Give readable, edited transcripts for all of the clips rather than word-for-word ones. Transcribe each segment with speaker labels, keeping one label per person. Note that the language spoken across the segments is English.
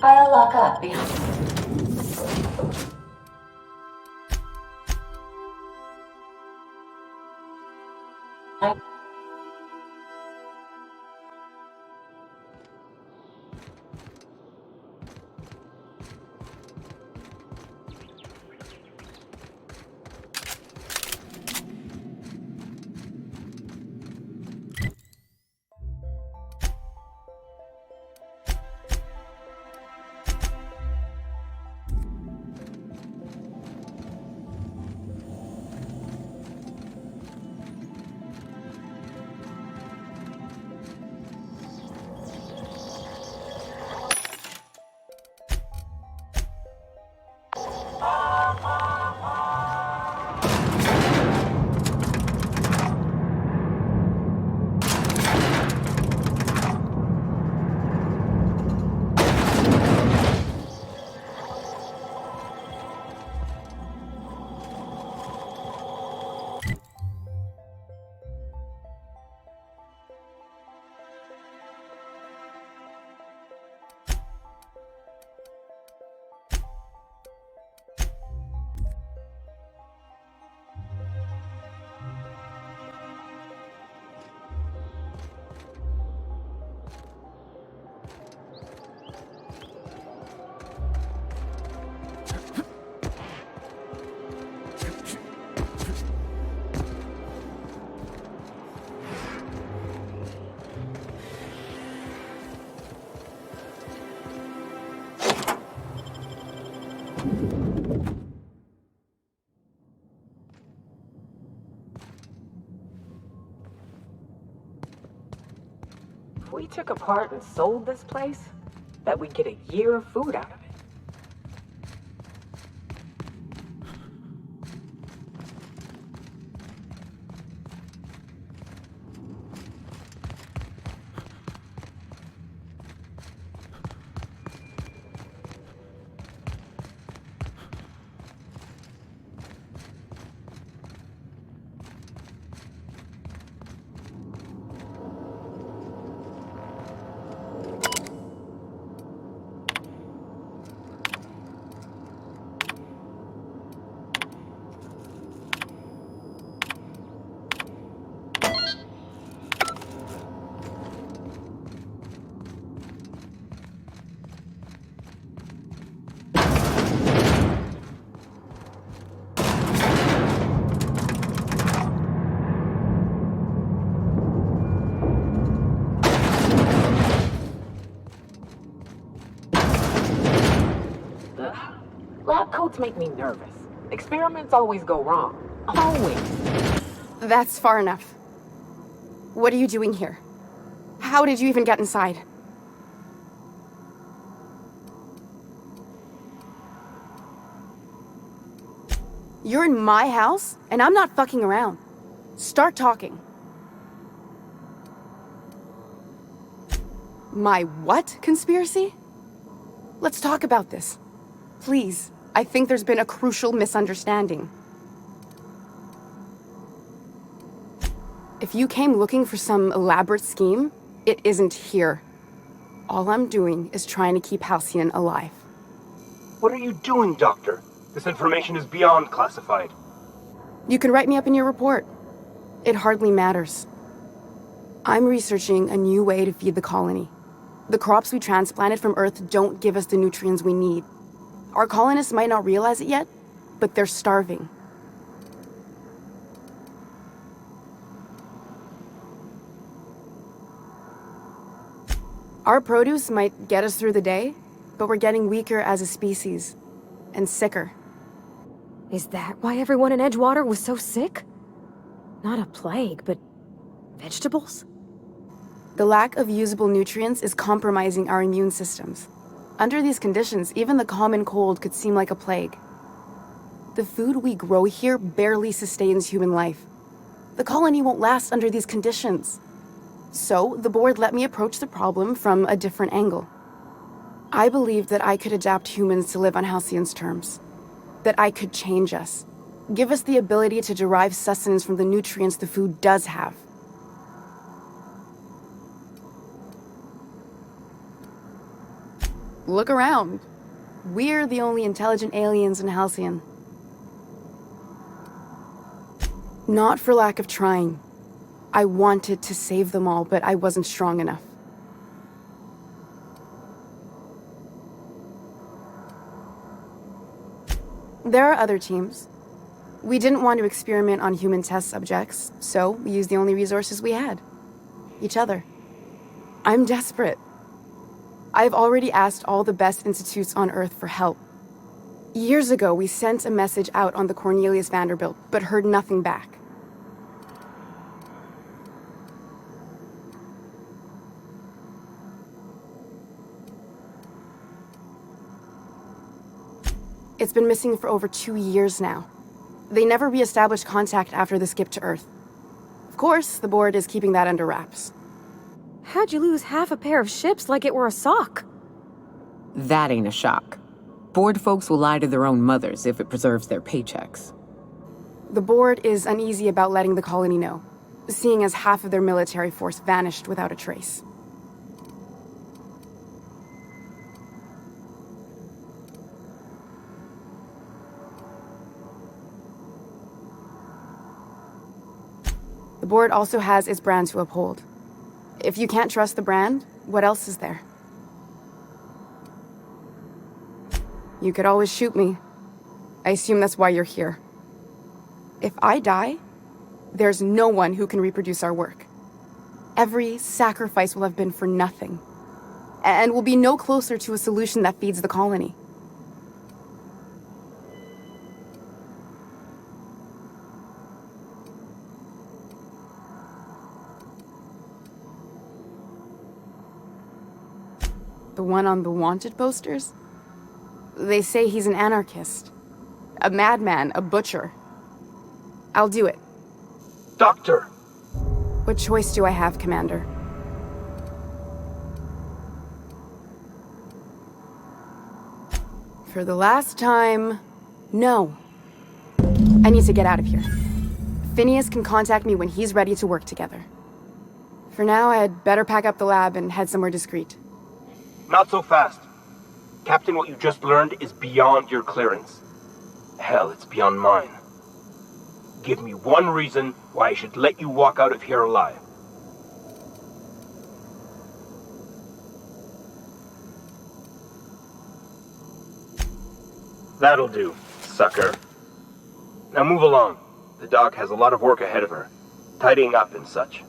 Speaker 1: I'll lock up behind.
Speaker 2: If we took apart and sold this place, bet we'd get a year of food out of it. Lab coats make me nervous. Experiments always go wrong. Always.
Speaker 3: That's far enough. What are you doing here? How did you even get inside? You're in my house, and I'm not fucking around. Start talking. My what conspiracy? Let's talk about this. Please, I think there's been a crucial misunderstanding. If you came looking for some elaborate scheme, it isn't here. All I'm doing is trying to keep Halcyon alive.
Speaker 4: What are you doing, Doctor? This information is beyond classified.
Speaker 3: You can write me up in your report. It hardly matters. I'm researching a new way to feed the colony. The crops we transplanted from Earth don't give us the nutrients we need. Our colonists might not realize it yet, but they're starving. Our produce might get us through the day, but we're getting weaker as a species, and sicker.
Speaker 5: Is that why everyone in Edgewater was so sick? Not a plague, but vegetables?
Speaker 3: The lack of usable nutrients is compromising our immune systems. Under these conditions, even the common cold could seem like a plague. The food we grow here barely sustains human life. The colony won't last under these conditions. So, the board let me approach the problem from a different angle. I believed that I could adapt humans to live on Halcyon's terms. That I could change us. Give us the ability to derive sustenance from the nutrients the food does have. Look around. We're the only intelligent aliens in Halcyon. Not for lack of trying. I wanted to save them all, but I wasn't strong enough. There are other teams. We didn't want to experiment on human test subjects, so we used the only resources we had. Each other. I'm desperate. I've already asked all the best institutes on Earth for help. Years ago, we sent a message out on the Cornelius Vanderbilt, but heard nothing back. It's been missing for over 2 years now. They never re-established contact after the skip to Earth. Of course, the board is keeping that under wraps.
Speaker 5: How'd you lose half a pair of ships like it were a sock?
Speaker 1: That ain't a shock. Board folks will lie to their own mothers if it preserves their paychecks.
Speaker 3: The board is uneasy about letting the colony know, seeing as half of their military force vanished without a trace. The board also has its brand to uphold. If you can't trust the brand, what else is there? You could always shoot me. I assume that's why you're here. If I die, there's no one who can reproduce our work. Every sacrifice will have been for nothing. And we'll be no closer to a solution that feeds the colony. The one on the wanted posters? They say he's an anarchist. A madman, a butcher. I'll do it.
Speaker 4: Doctor!
Speaker 3: What choice do I have, Commander? For the last time, no. I need to get out of here. Phineas can contact me when he's ready to work together. For now, I'd better pack up the lab and head somewhere discreet.
Speaker 4: Not so fast. Captain, what you just learned is beyond your clearance. Hell, it's beyond mine. Give me one reason why I should let you walk out of here alive. That'll do, sucker. Now move along. The dog has a lot of work ahead of her, tidying up and such.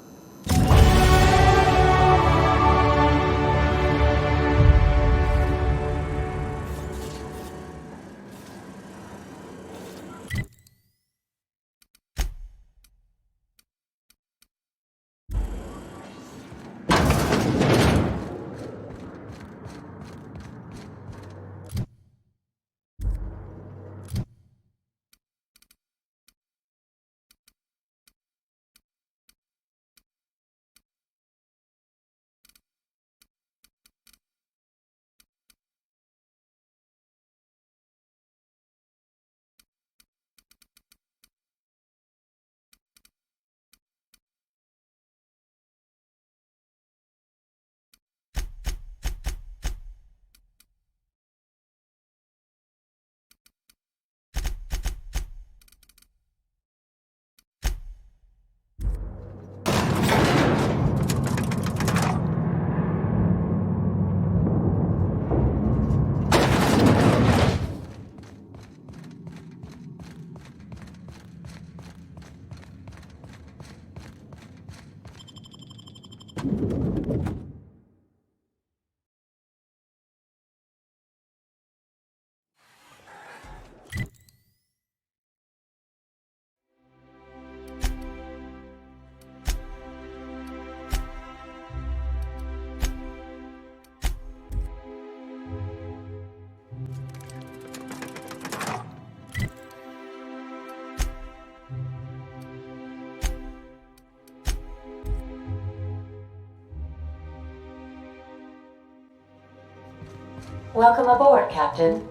Speaker 6: Welcome aboard, Captain.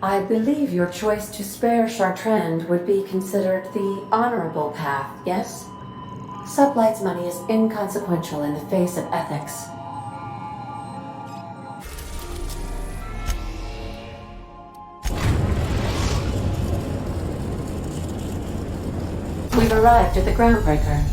Speaker 6: I believe your choice to spare Chartrand would be considered the honorable path, yes? Sublight's money is inconsequential in the face of ethics. arrived at the groundbreaker.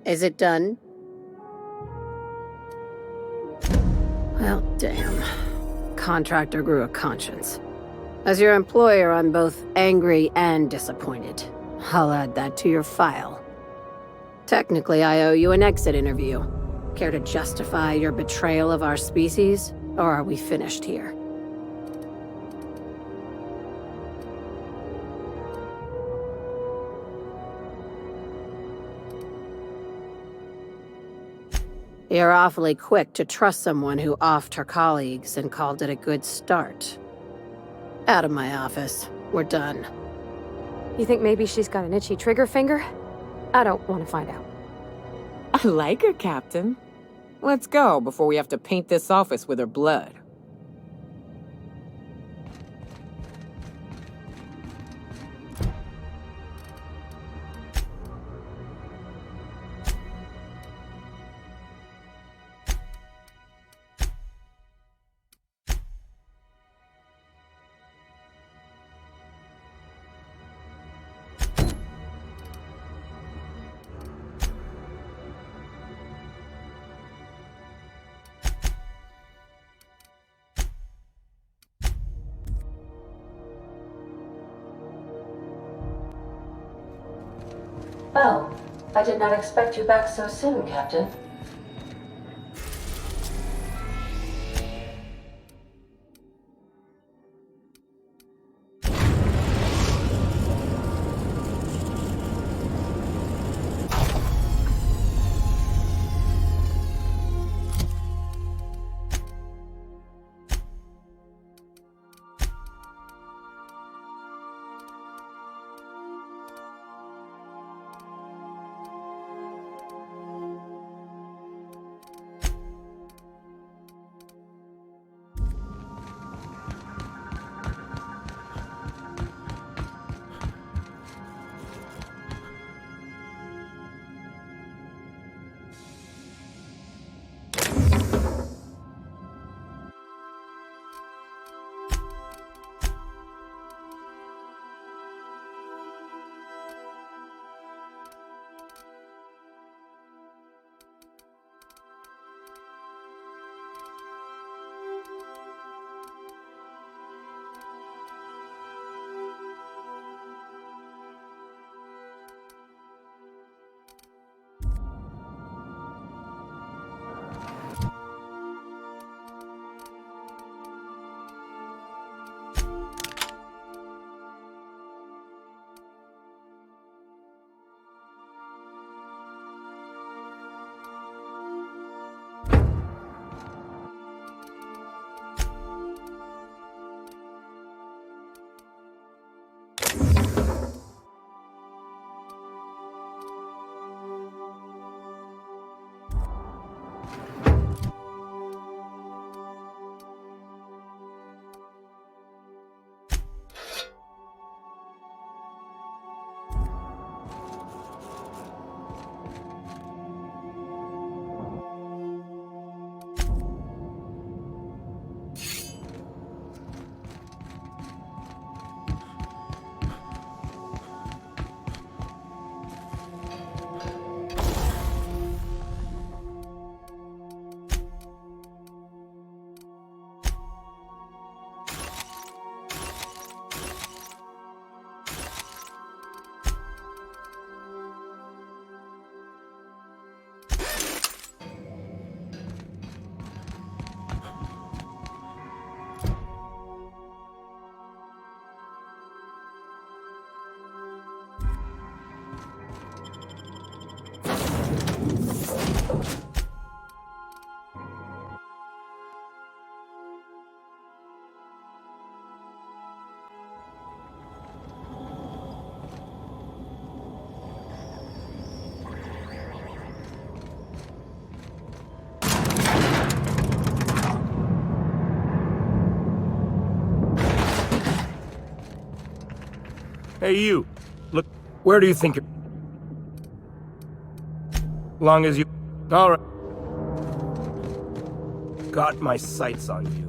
Speaker 7: Is it done? Well, damn. Contractor grew a conscience. As your employer, I'm both angry and disappointed. I'll add that to your file. Technically, I owe you an exit interview. Care to justify your betrayal of our species, or are we finished here? You're awfully quick to trust someone who offed her colleagues and called it a good start. Out of my office. We're done.
Speaker 5: You think maybe she's got an itchy trigger finger? I don't want to find out.
Speaker 1: I like her, Captain. Let's go before we have to paint this office with her blood.
Speaker 6: Oh, I did not expect you back so soon, Captain.
Speaker 4: Hey, you. Look, where do you think you're... Long as you... All right. Got my sights on you.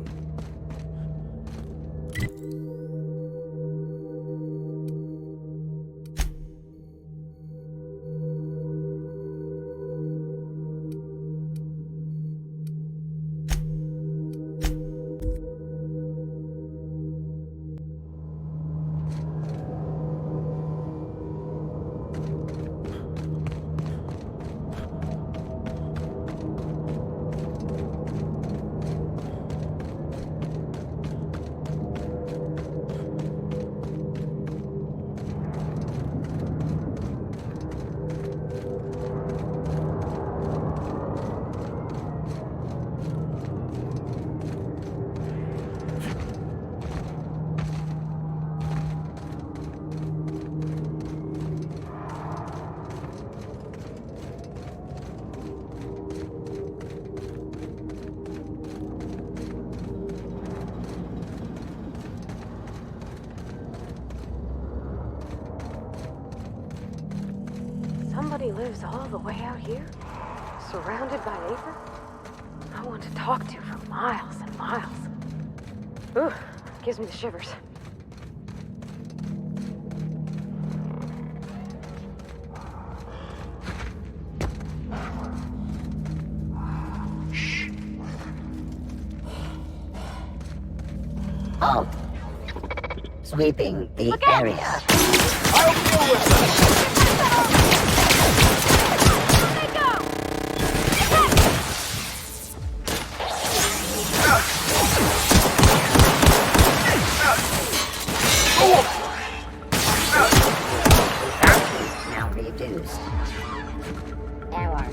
Speaker 5: Somebody lives all the way out here, surrounded by acre. No one to talk to for miles and miles. Ooh, gives me the shivers.
Speaker 8: Oh. Sweeping the area.
Speaker 4: I'll deal with that!
Speaker 8: Now reduced. Error.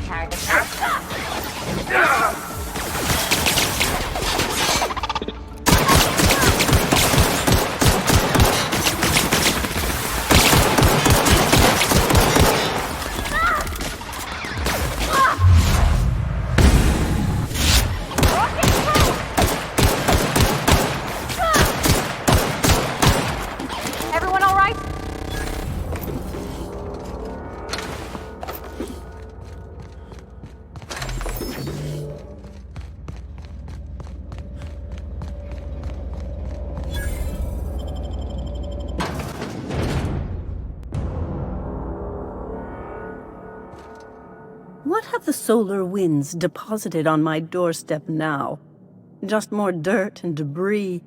Speaker 8: Target.
Speaker 5: Everyone all right?
Speaker 9: What have the solar winds deposited on my doorstep now? Just more dirt and debris?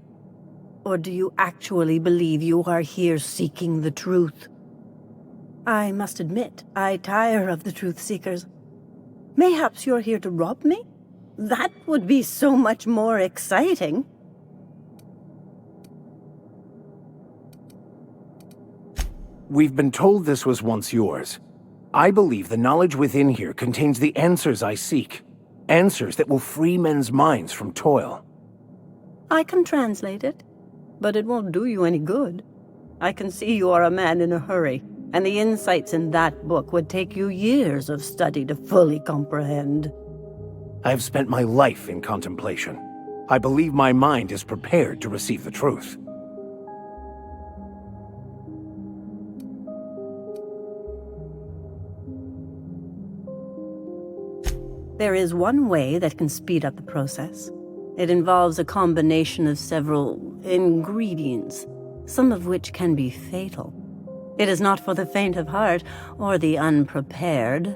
Speaker 9: Or do you actually believe you are here seeking the truth? I must admit, I tire of the truth seekers. Mayhaps you're here to rob me? That would be so much more exciting.
Speaker 10: We've been told this was once yours. I believe the knowledge within here contains the answers I seek. Answers that will free men's minds from toil.
Speaker 9: I can translate it, but it won't do you any good. I can see you are a man in a hurry, and the insights in that book would take you years of study to fully comprehend.
Speaker 10: I've spent my life in contemplation. I believe my mind is prepared to receive the truth.
Speaker 9: There is one way that can speed up the process. It involves a combination of several ingredients, some of which can be fatal. It is not for the faint of heart or the unprepared.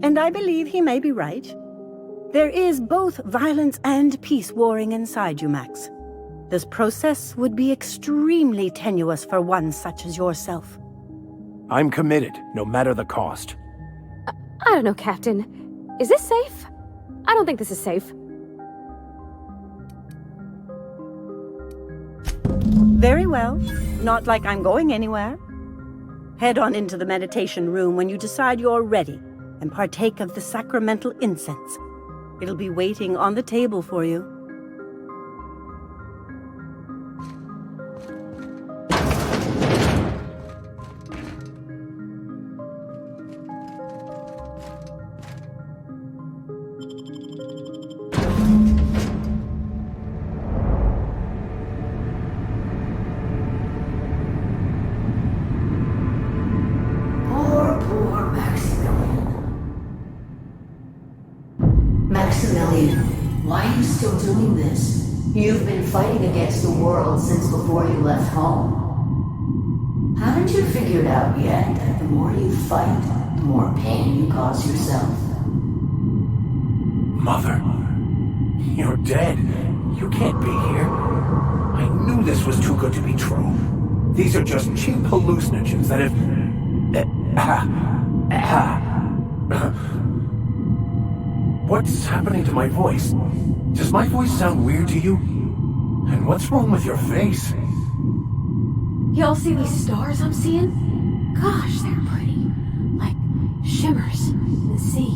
Speaker 9: And I believe he may be right. There is both violence and peace warring inside you, Max. This process would be extremely tenuous for one such as yourself.
Speaker 10: I'm committed, no matter the cost.
Speaker 5: I don't know, Captain. Is this safe? I don't think this is safe.
Speaker 9: Very well. Not like I'm going anywhere. Head on into the meditation room when you decide you're ready, and partake of the sacramental incense. It'll be waiting on the table for you.
Speaker 6: Why are you still doing this? You've been fighting against the world since before you left home. Haven't you figured out yet that the more you fight, the more pain you cause yourself?
Speaker 10: Mother, you're dead. You can't be here. I knew this was too good to be true. These are just cheap hallucinogens that have... What's happening to my voice? Does my voice sound weird to you? And what's wrong with your face?
Speaker 5: Y'all see these stars I'm seeing? Gosh, they're pretty. Like shimmers in the sea.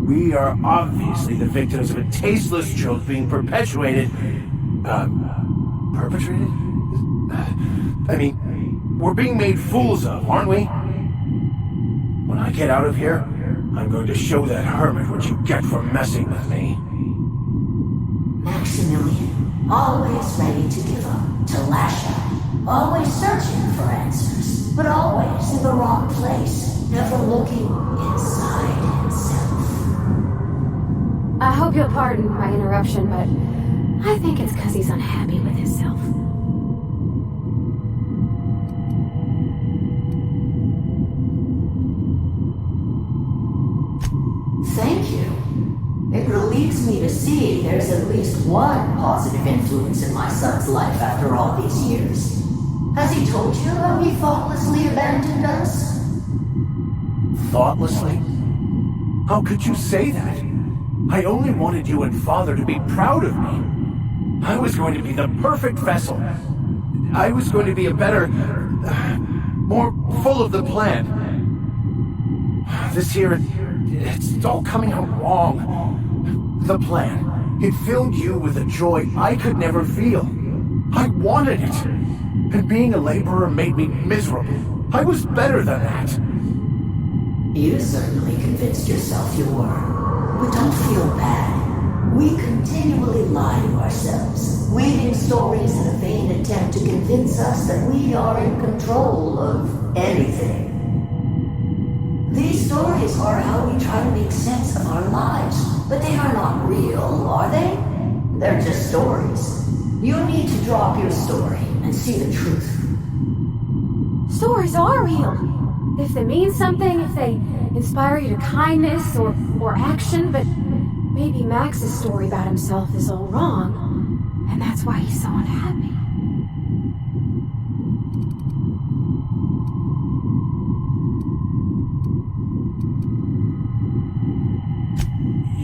Speaker 10: We are obviously the victims of a tasteless joke being perpetuated. Perpetrated? I mean, we're being made fools of, aren't we? When I get out of here, I'm going to show that hermit what you get for messing with me.
Speaker 6: Maximilian, always ready to give up, to lash out, always searching for answers, but always in the wrong place, never looking inside himself.
Speaker 5: I hope you'll pardon my interruption, but I think it's because he's unhappy with himself.
Speaker 6: Thank you. It relieves me to see there's at least one positive influence in my son's life after all these years. Has he told you how he thoughtlessly abandoned us?
Speaker 10: Thoughtlessly? How could you say that? I only wanted you and Father to be proud of me. I was going to be the perfect vessel. I was going to be a better... more full of the plan. This year, it's all coming out wrong. The plan. It filled you with a joy I could never feel. I wanted it. And being a laborer made me miserable. I was better than that.
Speaker 6: You certainly convinced yourself you were. But don't feel bad. We continually lie to ourselves, weaving stories in a vain attempt to convince us that we are in control of anything. These stories are how we try to make sense of our lives, but they are not real, are they? They're just stories. You need to drop your story and see the truth.
Speaker 5: Stories are real. If they mean something, if they inspire you to kindness or action, but maybe Max's story about himself is all wrong, and that's why he's so unhappy.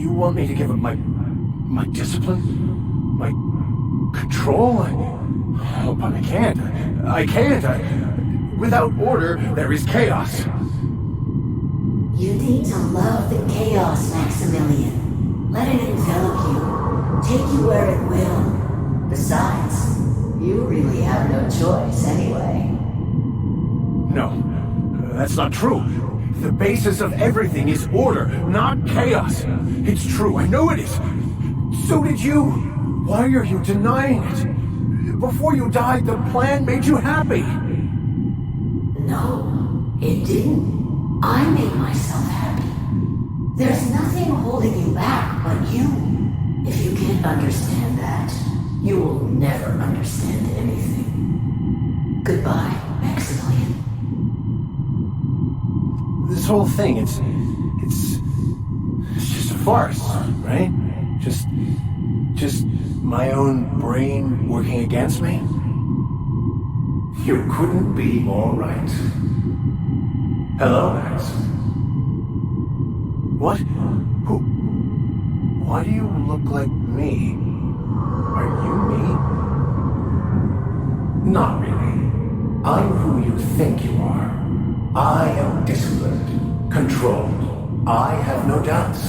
Speaker 10: You want me to give up my discipline? My control? Oh, but I can't. I can't. Without order, there is chaos.
Speaker 6: You need to love the chaos, Maximilian. Let it envelop you. Take you where it will. Besides, you really have no choice anyway.
Speaker 10: No, that's not true. The basis of everything is order, not chaos. It's true, I know it is. So did you. Why are you denying it? Before you died, the plan made you happy.
Speaker 6: No, it didn't. I made myself happy. There's nothing holding you back but you. If you can't understand that, you will never understand anything. Goodbye, Maximilian.
Speaker 10: This whole thing, it's just a farce, right? Just my own brain working against me? You couldn't be more right. Hello, Max. What? Who? Why do you look like me? Are you me? Not really. I'm who you think you are. I am disciplined, controlled. I have no doubts.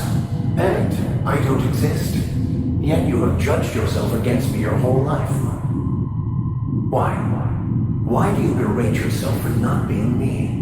Speaker 10: And I don't exist. Yet you have judged yourself against me your whole life. Why? Why do you berate yourself for not being me?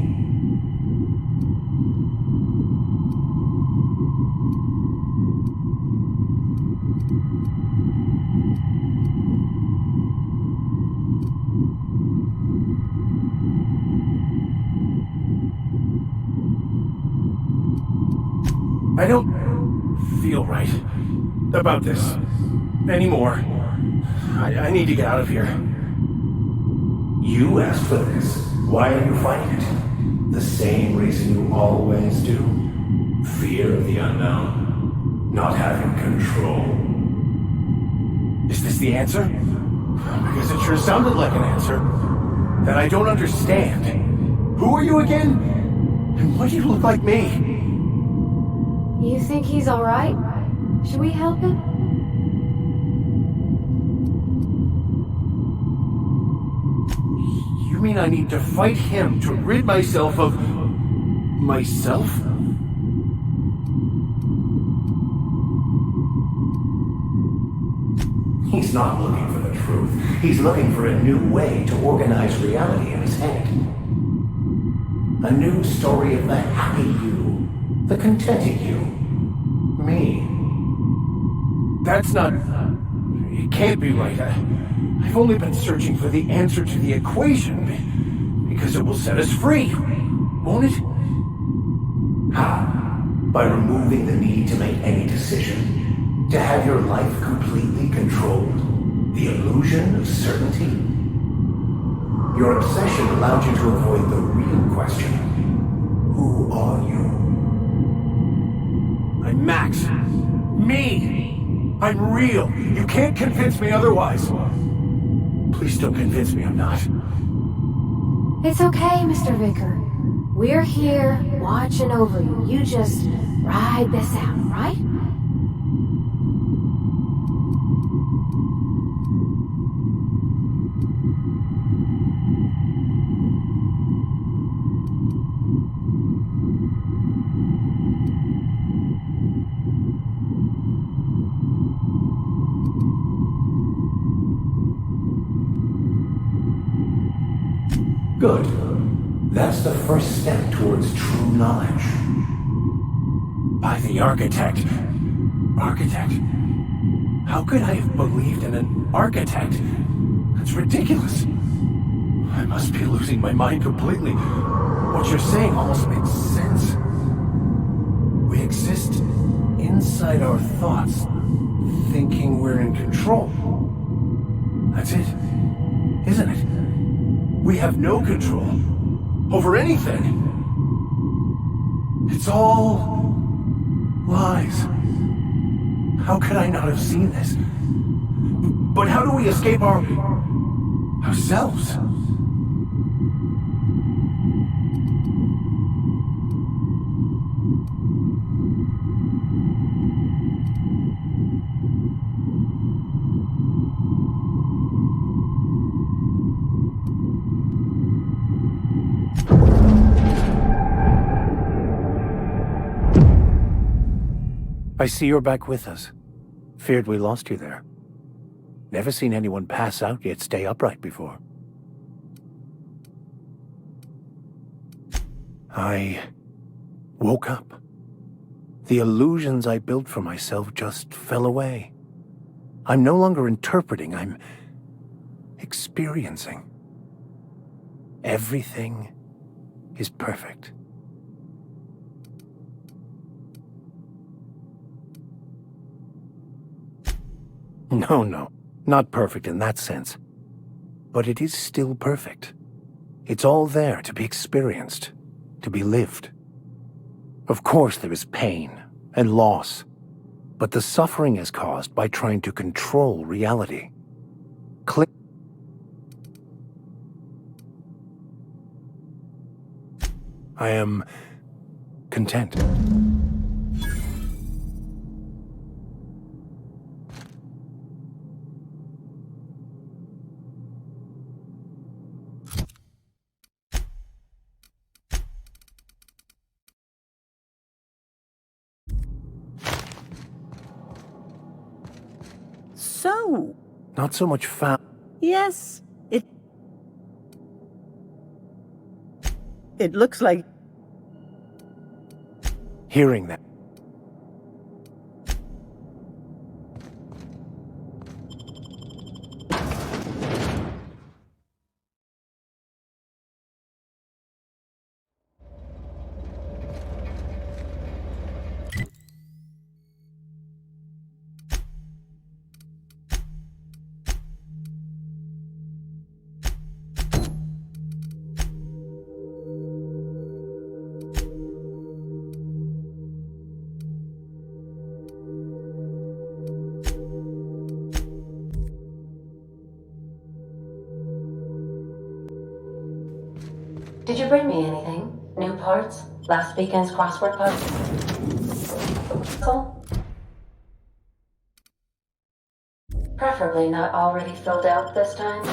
Speaker 10: I don't feel right about this anymore. I need to get out of here. You asked for this. Why are you fighting it? The same reason you always do. Fear of the unknown. Not having control. Is this the answer? Because it sure sounded like an answer that I don't understand. Who are you again? And why do you look like me?
Speaker 5: You think he's alright? Should we help him?
Speaker 10: You mean I need to fight him to rid myself of... myself? He's not looking for the truth. He's looking for a new way to organize reality in his head. A new story of the happy you, the contented you, me. That's not... It can't be right. I've only been searching for the answer to the equation because it will set us free, won't it? How? By removing the need to make any decision. To have your life completely controlled. The illusion of certainty. Your obsession allowed you to avoid the real question. Who are you? I'm Max. Me! I'm real. You can't convince me otherwise. Please don't convince me I'm not.
Speaker 5: It's okay, Mr. Vicker. We're here, watching over you. You just ride this out, right?
Speaker 10: Good. That's the first step towards true knowledge. By the architect. Architect? How could I have believed in an architect? That's ridiculous. I must be losing my mind completely. What you're saying almost makes sense. We exist inside our thoughts, thinking we're in control. That's it, isn't it? We have no control over anything. It's all lies. How could I not have seen this? But how do we escape ourselves? I see you're back with us. Feared we lost you there. Never seen anyone pass out yet stay upright before. I woke up. The illusions I built for myself just fell away. I'm no longer interpreting, I'm experiencing. Everything is perfect. No, not perfect in that sense. But it is still perfect. It's all there to be experienced, to be lived. Of course there is pain and loss, but the suffering is caused by trying to control reality. I am content.
Speaker 9: So,
Speaker 10: Not so much
Speaker 9: yes, it looks like...
Speaker 10: hearing that.
Speaker 6: Did you bring me anything? New parts? Last weekend's crossword puzzle? Preferably not already filled out this time.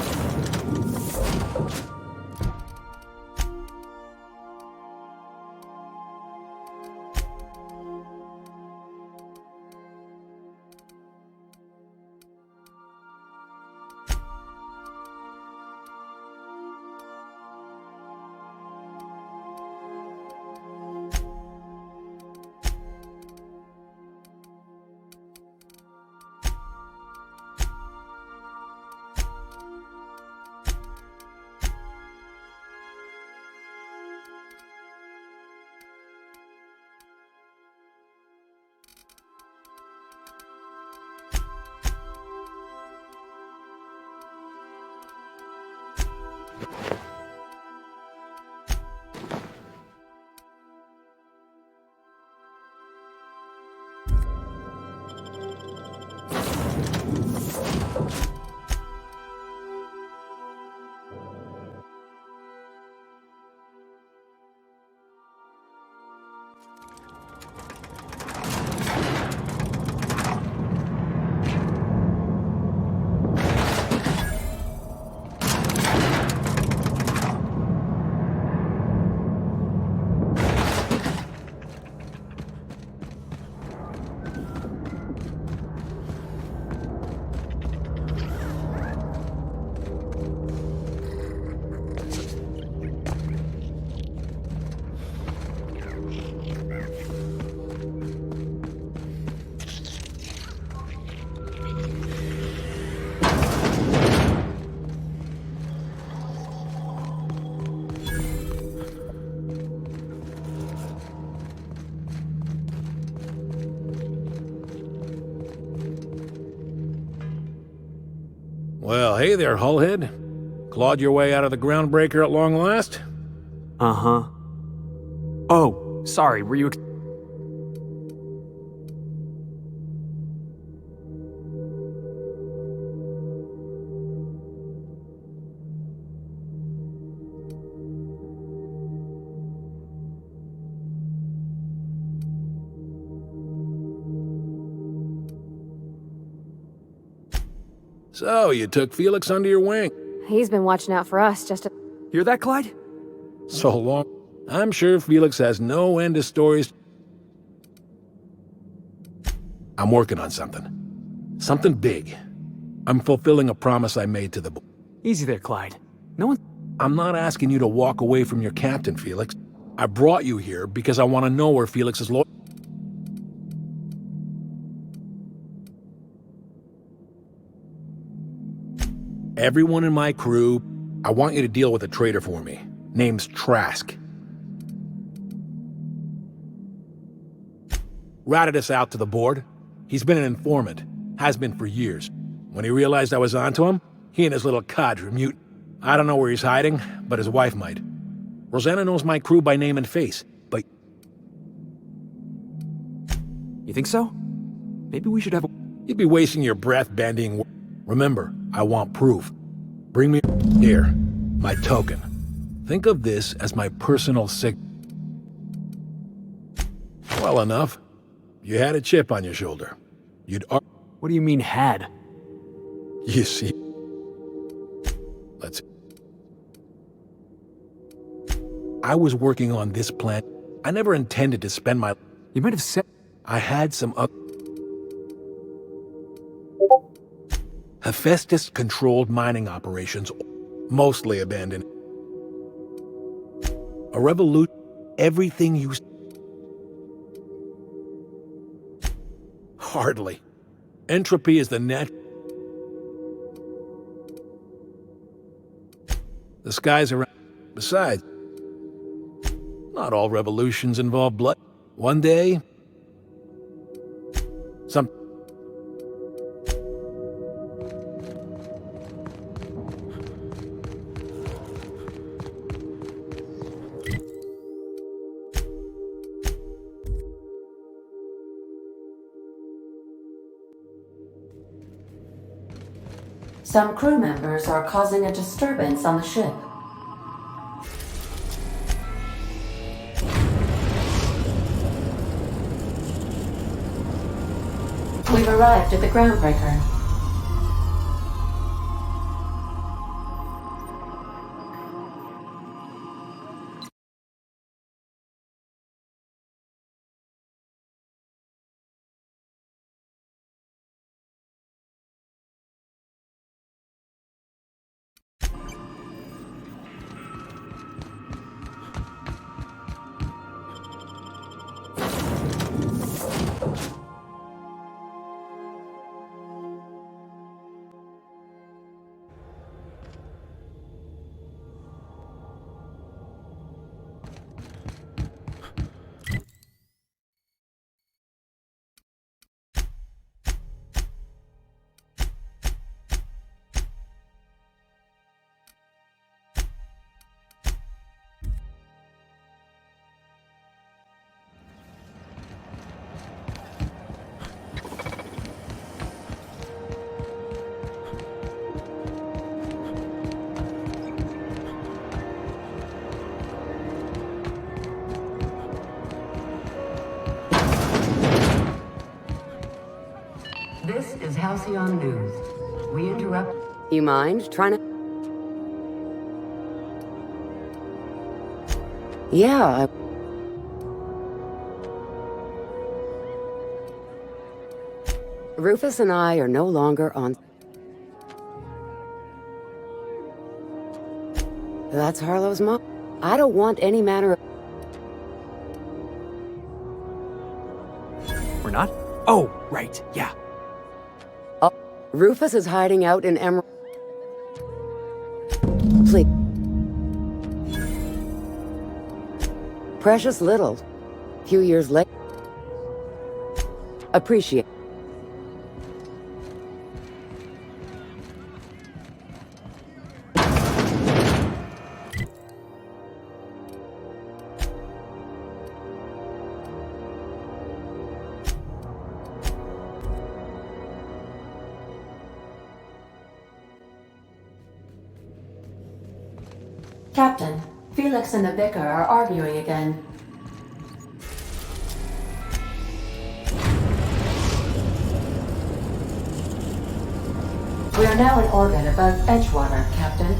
Speaker 11: Well, hey there, Hullhead. Clawed your way out of the groundbreaker at long last?
Speaker 12: Uh-huh. Oh, sorry, were you...
Speaker 11: So, you took Felix under your wing.
Speaker 5: He's been watching out for us just to...
Speaker 12: Hear that, Clyde?
Speaker 11: So long. I'm sure Felix has no end of stories. I'm working on something. Something big. I'm fulfilling a promise I made to the...
Speaker 12: Easy there, Clyde. No one...
Speaker 11: I'm not asking you to walk away from your captain, Felix. I brought you here because I want to know where Felix is loyal. Everyone in my crew, I want you to deal with a traitor for me. Name's Trask. Ratted us out to the board. He's been an informant. Has been for years. When he realized I was onto him, he and his little cadre were mute. I don't know where he's hiding, but his wife might. Rosanna knows my crew by name and face, but...
Speaker 12: You think so? Maybe we should have a...
Speaker 11: You'd be wasting your breath bending... Remember, I want proof. Bring me... Here, my token. Think of this as my personal Well enough. You had a chip on your shoulder.
Speaker 12: What do you mean, had?
Speaker 11: You see... I was working on this plan. I never intended to spend my...
Speaker 12: You might have said...
Speaker 11: I had some Hephaestus-controlled mining operations, mostly abandoned. A revolution, everything you... Hardly. Entropy is the net. The skies around... Besides, not all revolutions involve blood. One day...
Speaker 6: Some crew members are causing a disturbance on the ship. arrived at the groundbreaker.
Speaker 13: This is Halcyon News. We interrupt.
Speaker 7: You mind trying to... Yeah, Rufus and I are no longer on... That's Harlow's mom. I don't want any manner of...
Speaker 12: We're not? Oh, right, yeah.
Speaker 7: Rufus is hiding out in Emerald... Please. Precious little. Few years later. Appreciate.
Speaker 6: Captain, Felix and the Vicar are arguing again. We are now in orbit above Edgewater, Captain.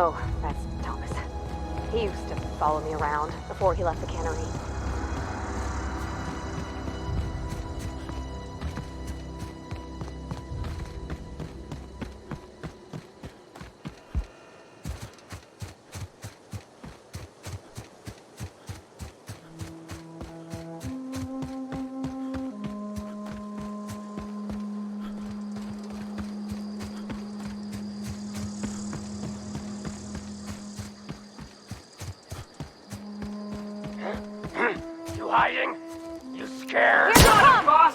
Speaker 14: Oh, that's Thomas. He used to follow me around before he left the cannery.
Speaker 4: hiding? You scared?
Speaker 14: Here they come!
Speaker 4: Boss!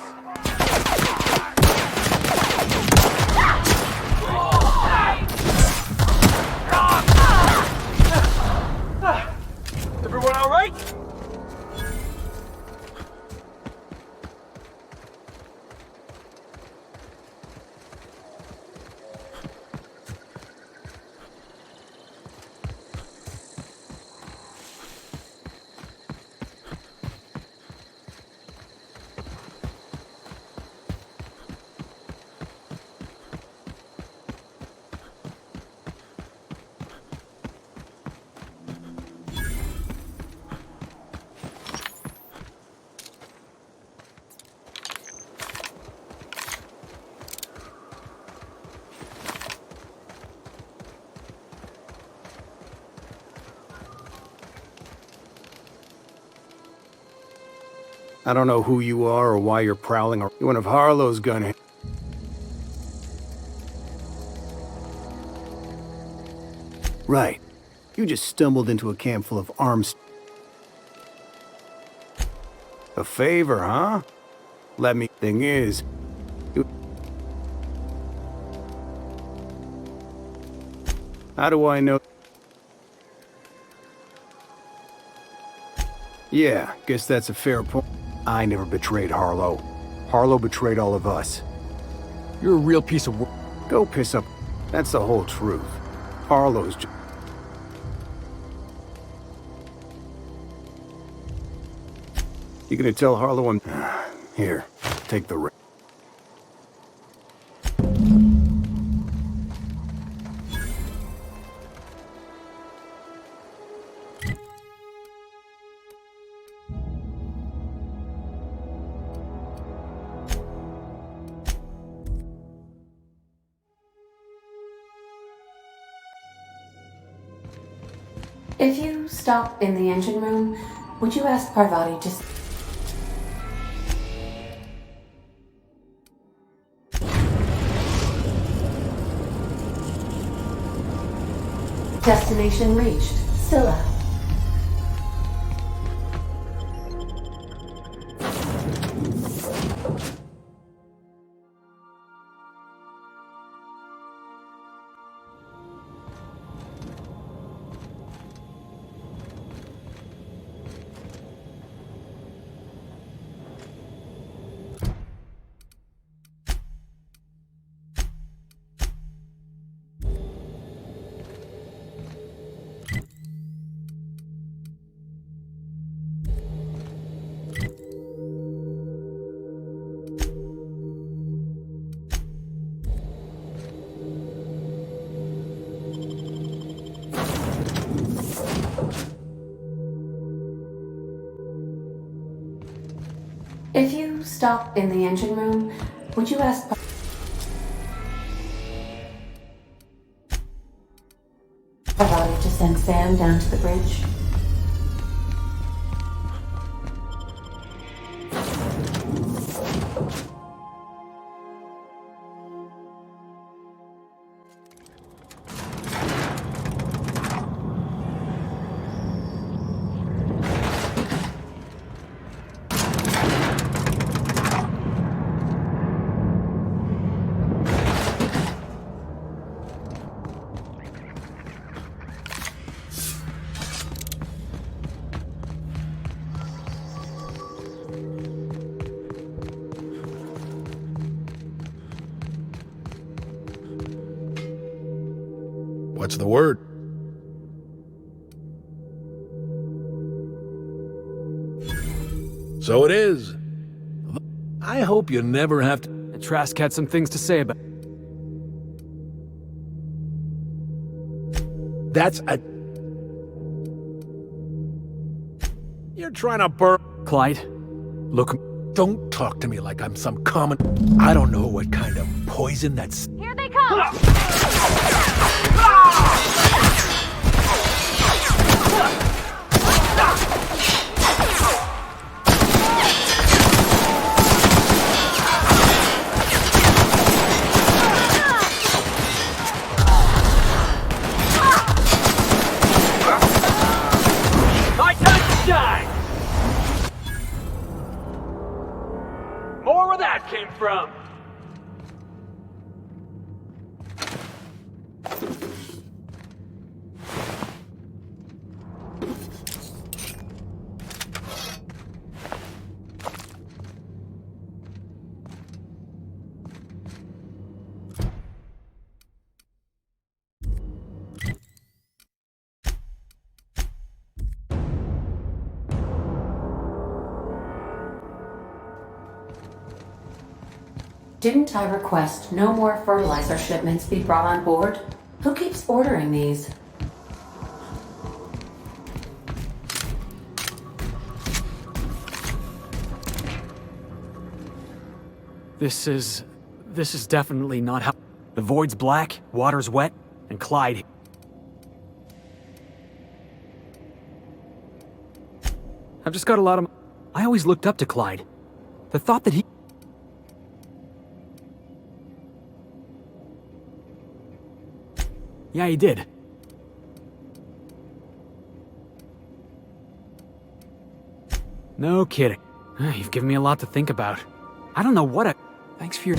Speaker 4: Everyone all right?
Speaker 15: I don't know who you are or why you're prowling, or one of Harlow's gun. Right. You just stumbled into a camp full of arms. A favor, huh? Let me... Thing is... How do I know... Yeah, guess that's a fair point. I never betrayed Harlow. Harlow betrayed all of us.
Speaker 12: You're a real piece of work.
Speaker 15: Go piss up. That's the whole truth. Harlow's just... You gonna tell Harlow I'm... Here, take the ring.
Speaker 16: If you stop in the engine room, would you ask Parvati to... Destination reached. Scylla. If you stop in the engine room, would you ask Parvati to send Sam down to the bridge?
Speaker 11: What's the word? So it is. I hope you never have to...
Speaker 12: Trask had some things to say about...
Speaker 11: That's a... You're trying to burn...
Speaker 12: Clyde, look...
Speaker 11: Don't talk to me like I'm some common... I don't know what kind of poison that's...
Speaker 14: Here they come!
Speaker 17: from?
Speaker 16: Didn't I request no more fertilizer shipments be brought on board? Who keeps ordering these?
Speaker 12: This is definitely not how... The void's black, water's wet, and Clyde... I've just got a lot of... I always looked up to Clyde. The thought that he... Yeah, he did. No kidding. You've given me a lot to think about. I don't know what I... Thanks for your...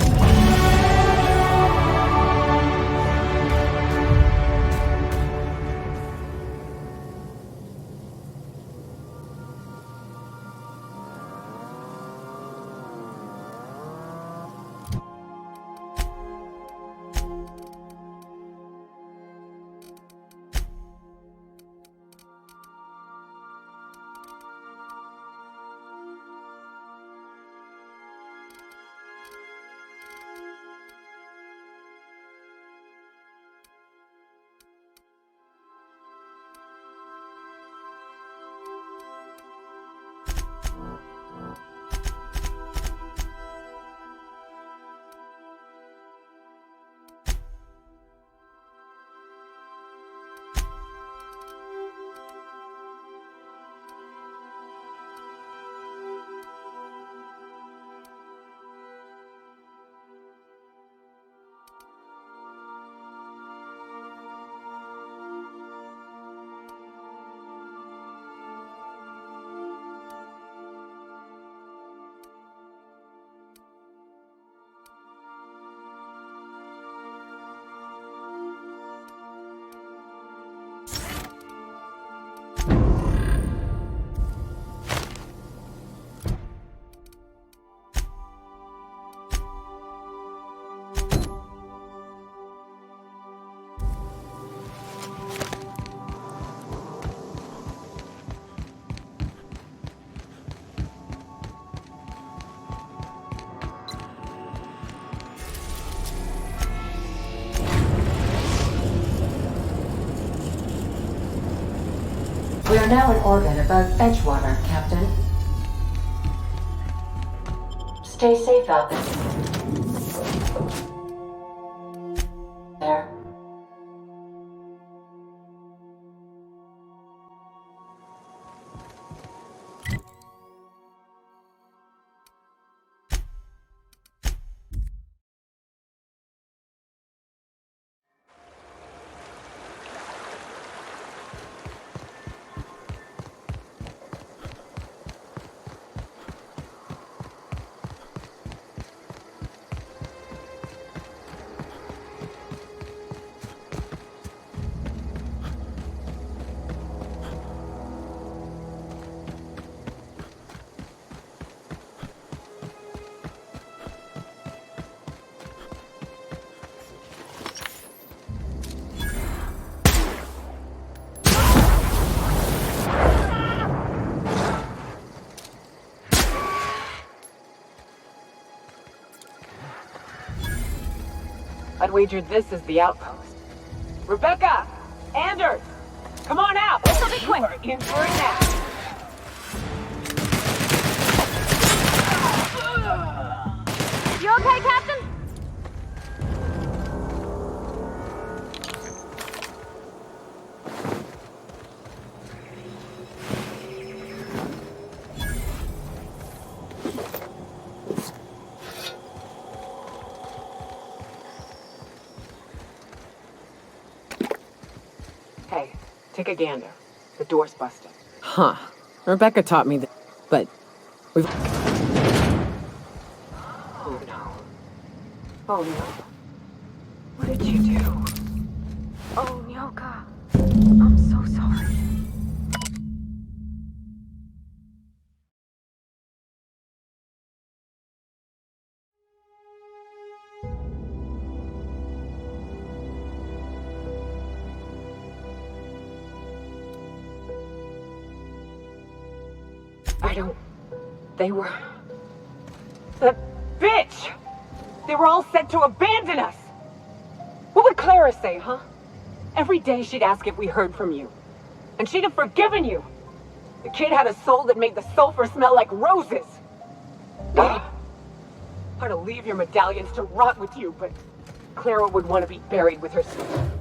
Speaker 16: We are now in orbit above Edgewater, Captain. Stay safe out there. There.
Speaker 2: I'd wager this is the outpost. Rebecca! Anders! Come on out! This'll be quick! You are in for it now!
Speaker 14: You okay, Captain?
Speaker 2: Hey, take a gander. The door's busted.
Speaker 1: Huh. Rebecca taught me that, but we've...
Speaker 2: Oh no.
Speaker 14: Oh no. What did you do? Oh, Nyoka. I'm so sorry.
Speaker 2: They were... That bitch! They were all set to abandon us! What would Clara say, huh? Every day she'd ask if we heard from you. And she'd have forgiven you! The kid had a soul that made the sulfur smell like roses! I'd to leave your medallions to rot with you, but Clara would want to be buried with her sister.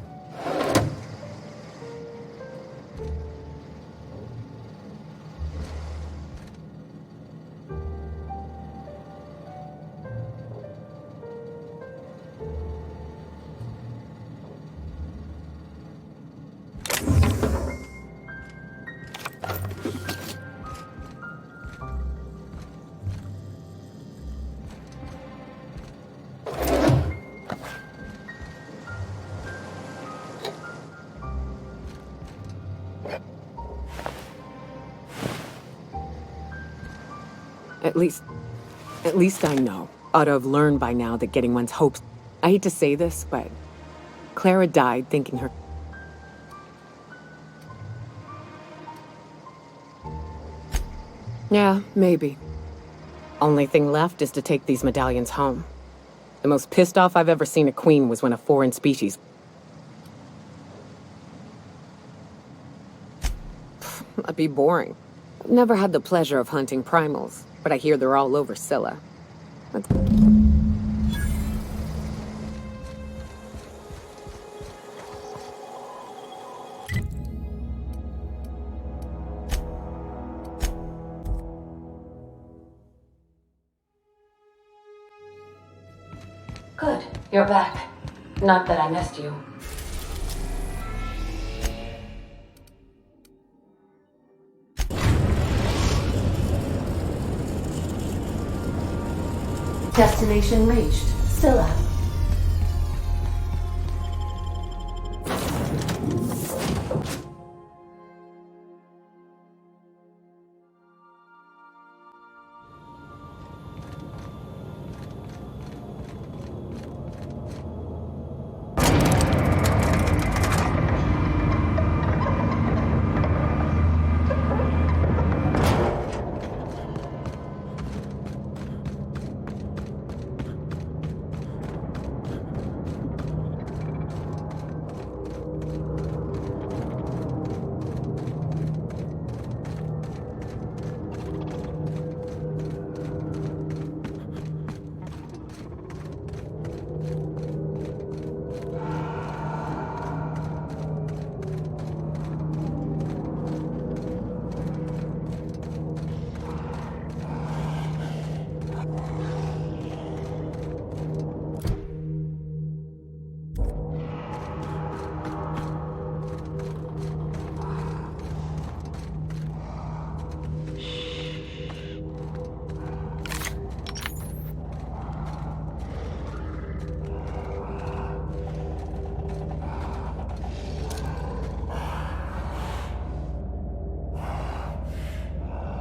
Speaker 1: At least I know. Ought to have learned by now that getting one's hopes... I hate to say this, but Clara died thinking her... Yeah, maybe. Only thing left is to take these medallions home. The most pissed off I've ever seen a queen was when a foreign species... That'd be boring. I've never had the pleasure of hunting primals, but I hear they're all over Scylla.
Speaker 16: Good, you're back. Not that I missed you. Destination reached. Scylla.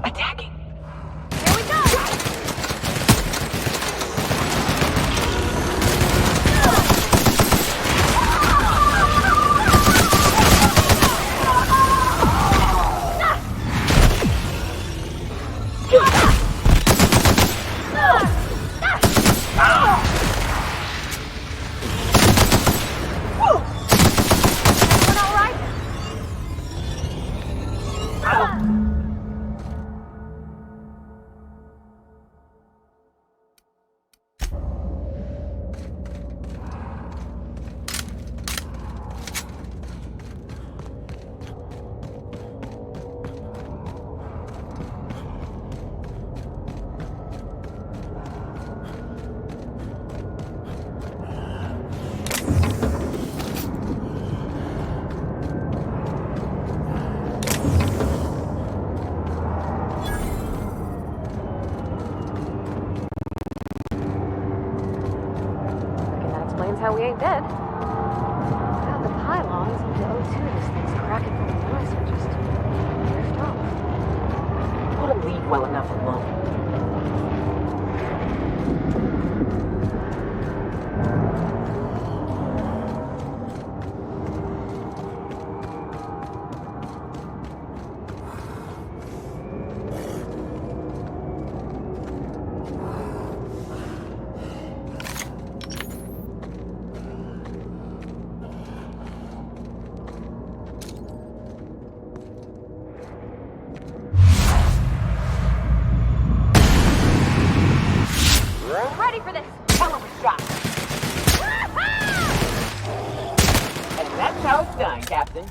Speaker 2: Attacking!
Speaker 5: we ain't dead. Without the pylons, the O2 this thing's cracking from the noise would just drift off.
Speaker 2: Want to leave well enough alone.
Speaker 5: Ready for this!
Speaker 2: Hell of a shot! And that's how it's done, Captain.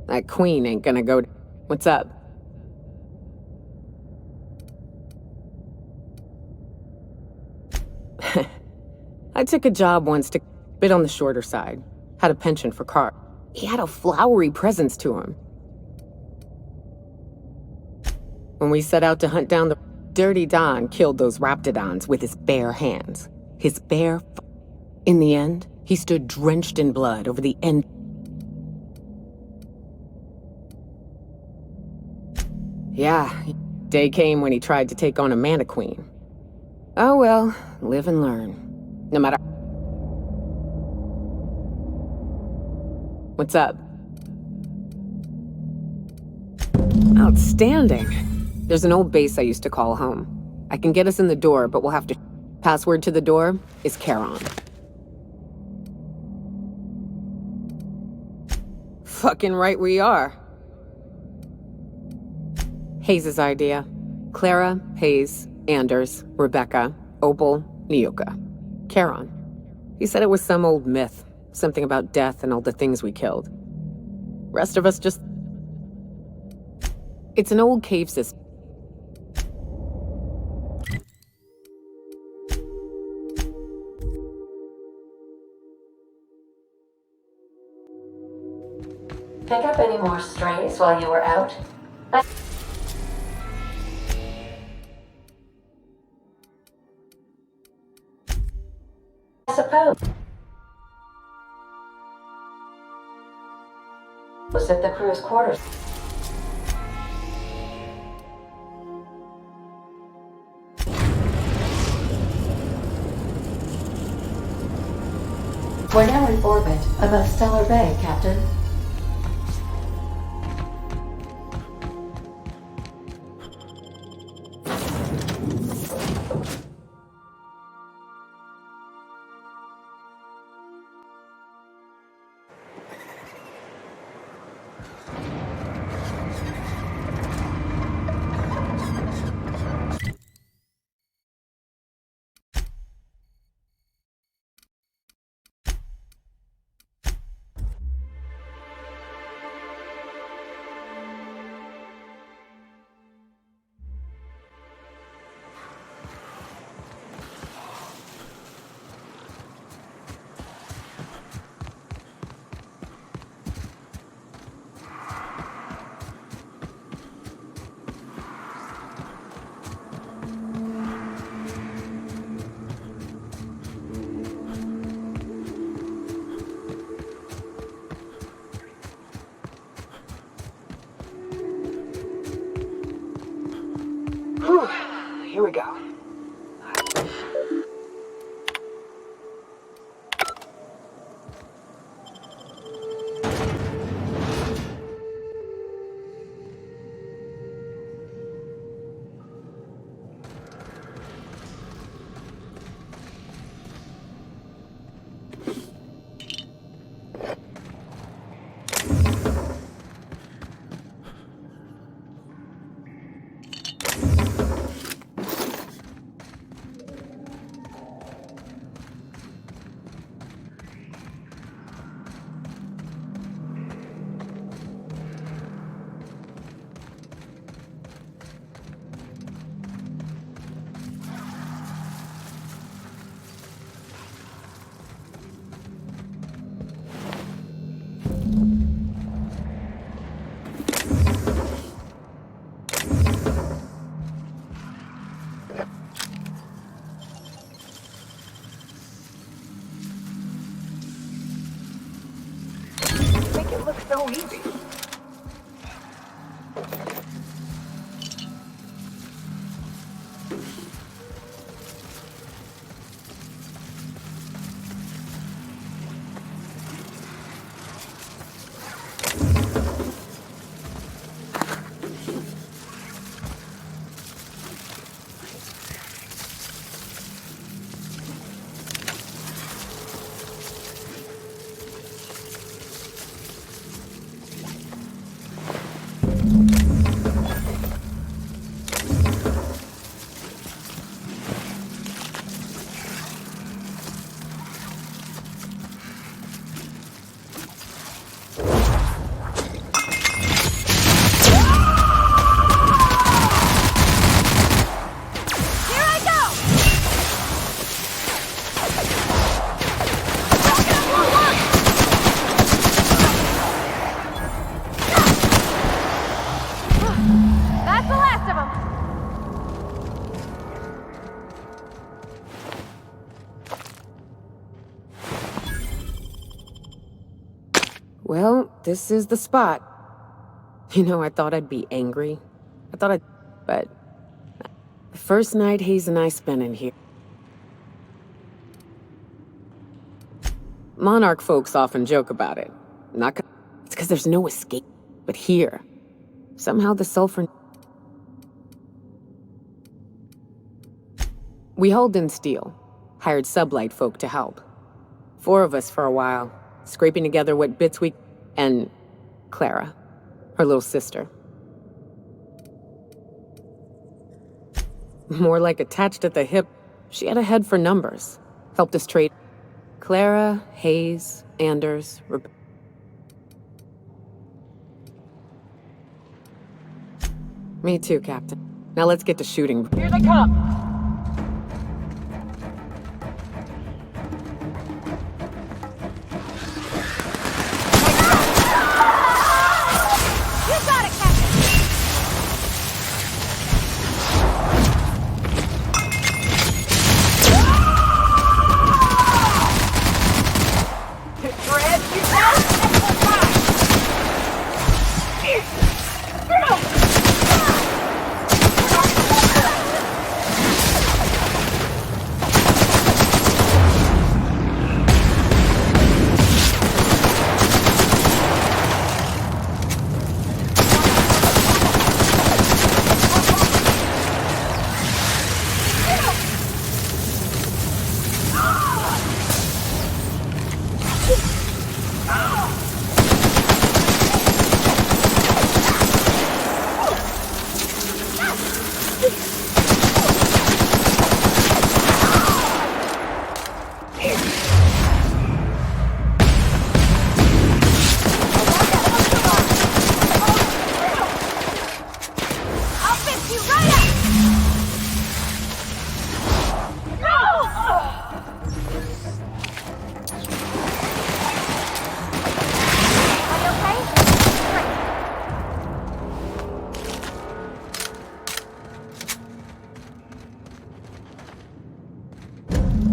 Speaker 1: That queen ain't gonna go... What's up? I took a job once to... bit on the shorter side. Had a penchant for car. He had a flowery presence to him. When we set out to hunt down the... Dirty Don killed those raptidons with his bare hands. His bare... In the end, he stood drenched in blood over the end... Yeah, day came when he tried to take on a mana queen. Oh well, live and learn. No matter... What's up? Outstanding. There's an old base I used to call home. I can get us in the door, but we'll have to... Password to the door is Charon. Fucking right we are. Hayes' idea. Clara, Hayes, Anders, Rebecca, Opal, Nyoka. Charon. He said it was some old myth. Something about death and all the things we killed. Rest of us just... It's an old cave system.
Speaker 16: Pick up any more strays while you were out? I suppose. Was at the crew's quarters. We're now in orbit above Stellar Bay, Captain.
Speaker 2: Whew. Here we go. Make it look so easy.
Speaker 5: That's the last of them.
Speaker 1: Well, this is the spot. You know, I thought I'd be angry. But the first night Hayes and I spent in here. Monarch folks often joke about it. It's because there's no escape. But here, somehow the sulfur... We hauled in steel, hired sublight folk to help. 4 of us for a while, scraping together what bits we... And Clara, her little sister. More like attached at the hip, she had a head for numbers. Helped us trade Clara, Hayes, Anders, Me too, Captain. Now let's get to shooting.
Speaker 2: Here they come!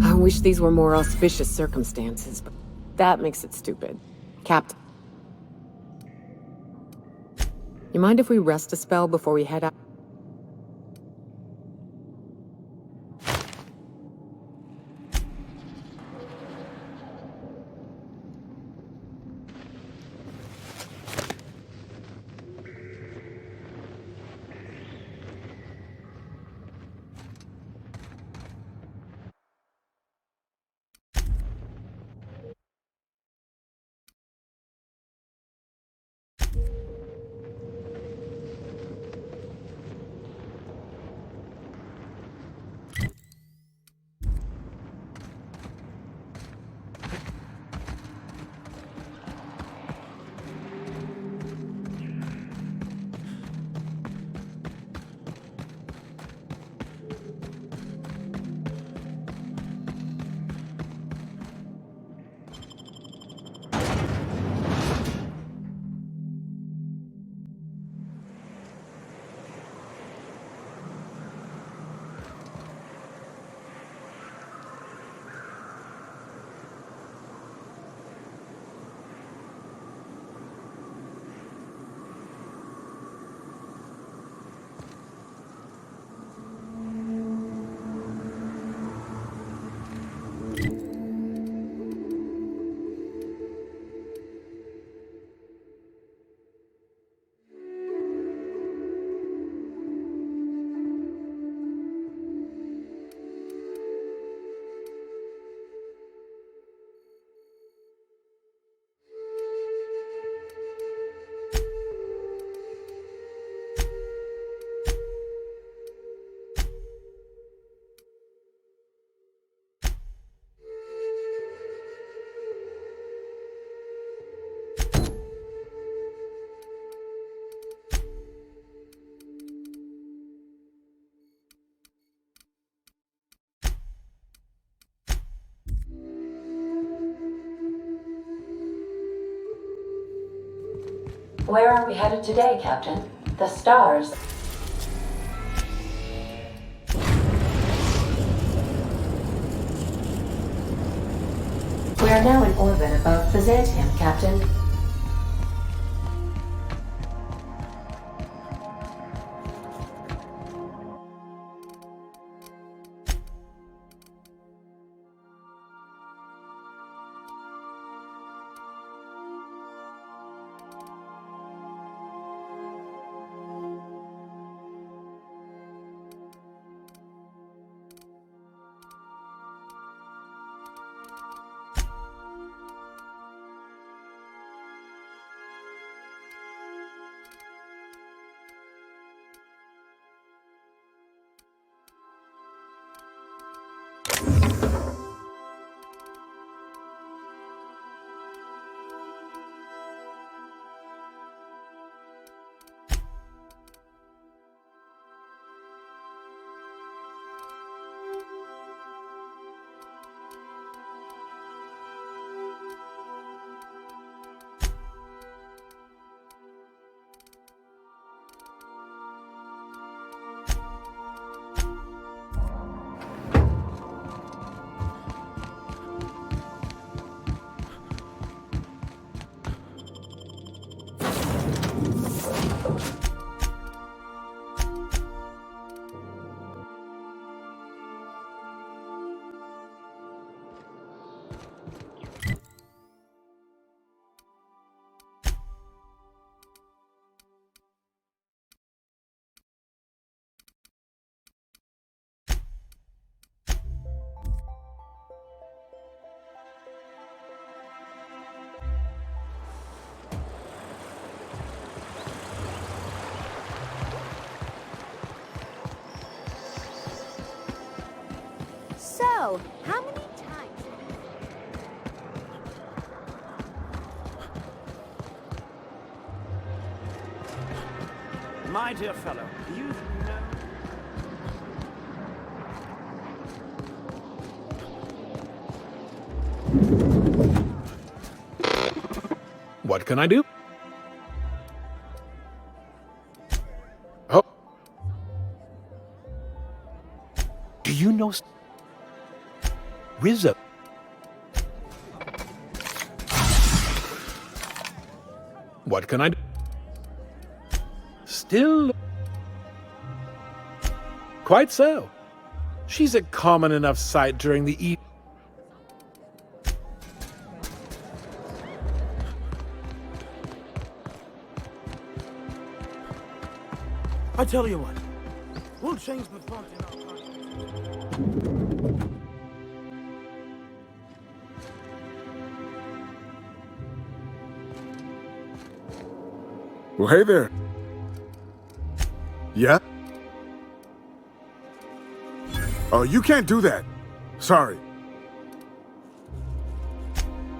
Speaker 1: I wish these were more auspicious circumstances, but that makes it stupid. Captain. You mind if we rest a spell before we head out?
Speaker 16: Where are we headed today, Captain? The stars. We are now in orbit above Byzantium, Captain.
Speaker 17: So, how many times?
Speaker 12: My dear fellow, you know...
Speaker 11: What can I do? Oh. Do you know Rizzo? What can I do? Still... Quite so. She's a common enough sight during the evening.
Speaker 12: I tell you what, we'll change the font in our contract.
Speaker 15: Well, hey there. Yeah? Oh, you can't do that. Sorry.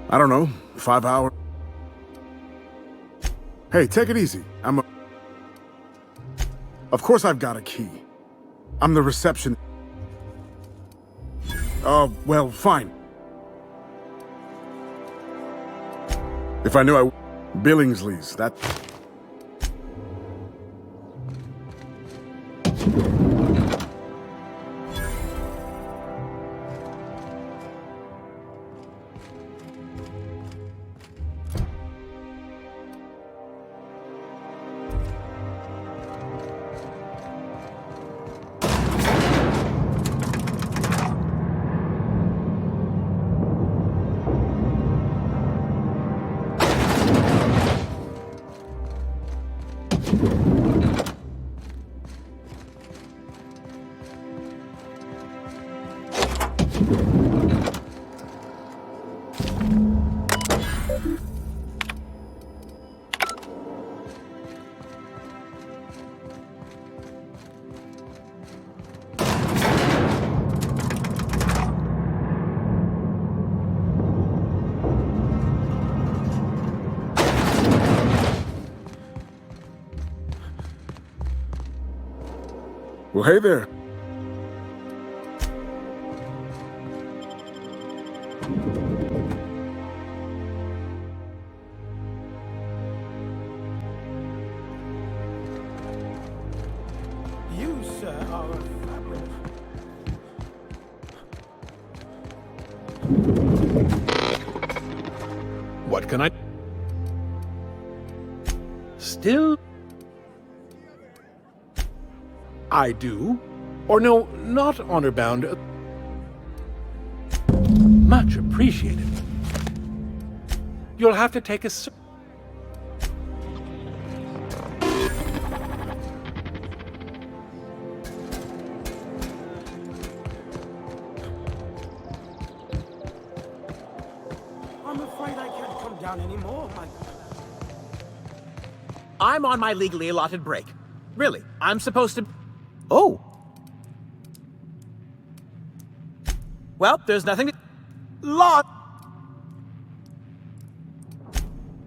Speaker 15: I don't know, 5 hours. Hey, take it easy. Of course I've got a key. I'm the reception. Well, fine. If I knew I... Billingsley's, that... Well, hey there.
Speaker 11: What can I... Still... I do. Or no, not honor-bound. Much appreciated. You'll have to take a...
Speaker 18: I'm afraid I can't come down anymore, Mike.
Speaker 19: I'm on my legally allotted break. Really, I'm supposed to... Oh. Well, there's nothing to... Law!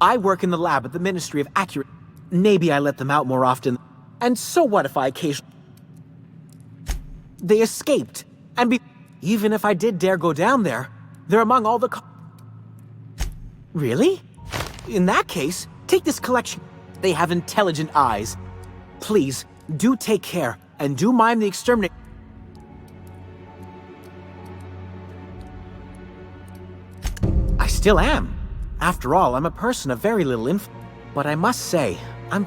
Speaker 19: I work in the lab at the Ministry of Accuracy. Maybe I let them out more often. And so what if I occasionally... They escaped. And even if I did dare go down there, they're among all the... Really? In that case, take this collection. They have intelligent eyes. Please, do take care, and do mind the exterminate... I still am. After all, I'm a person of very little influence. But I must say, I'm...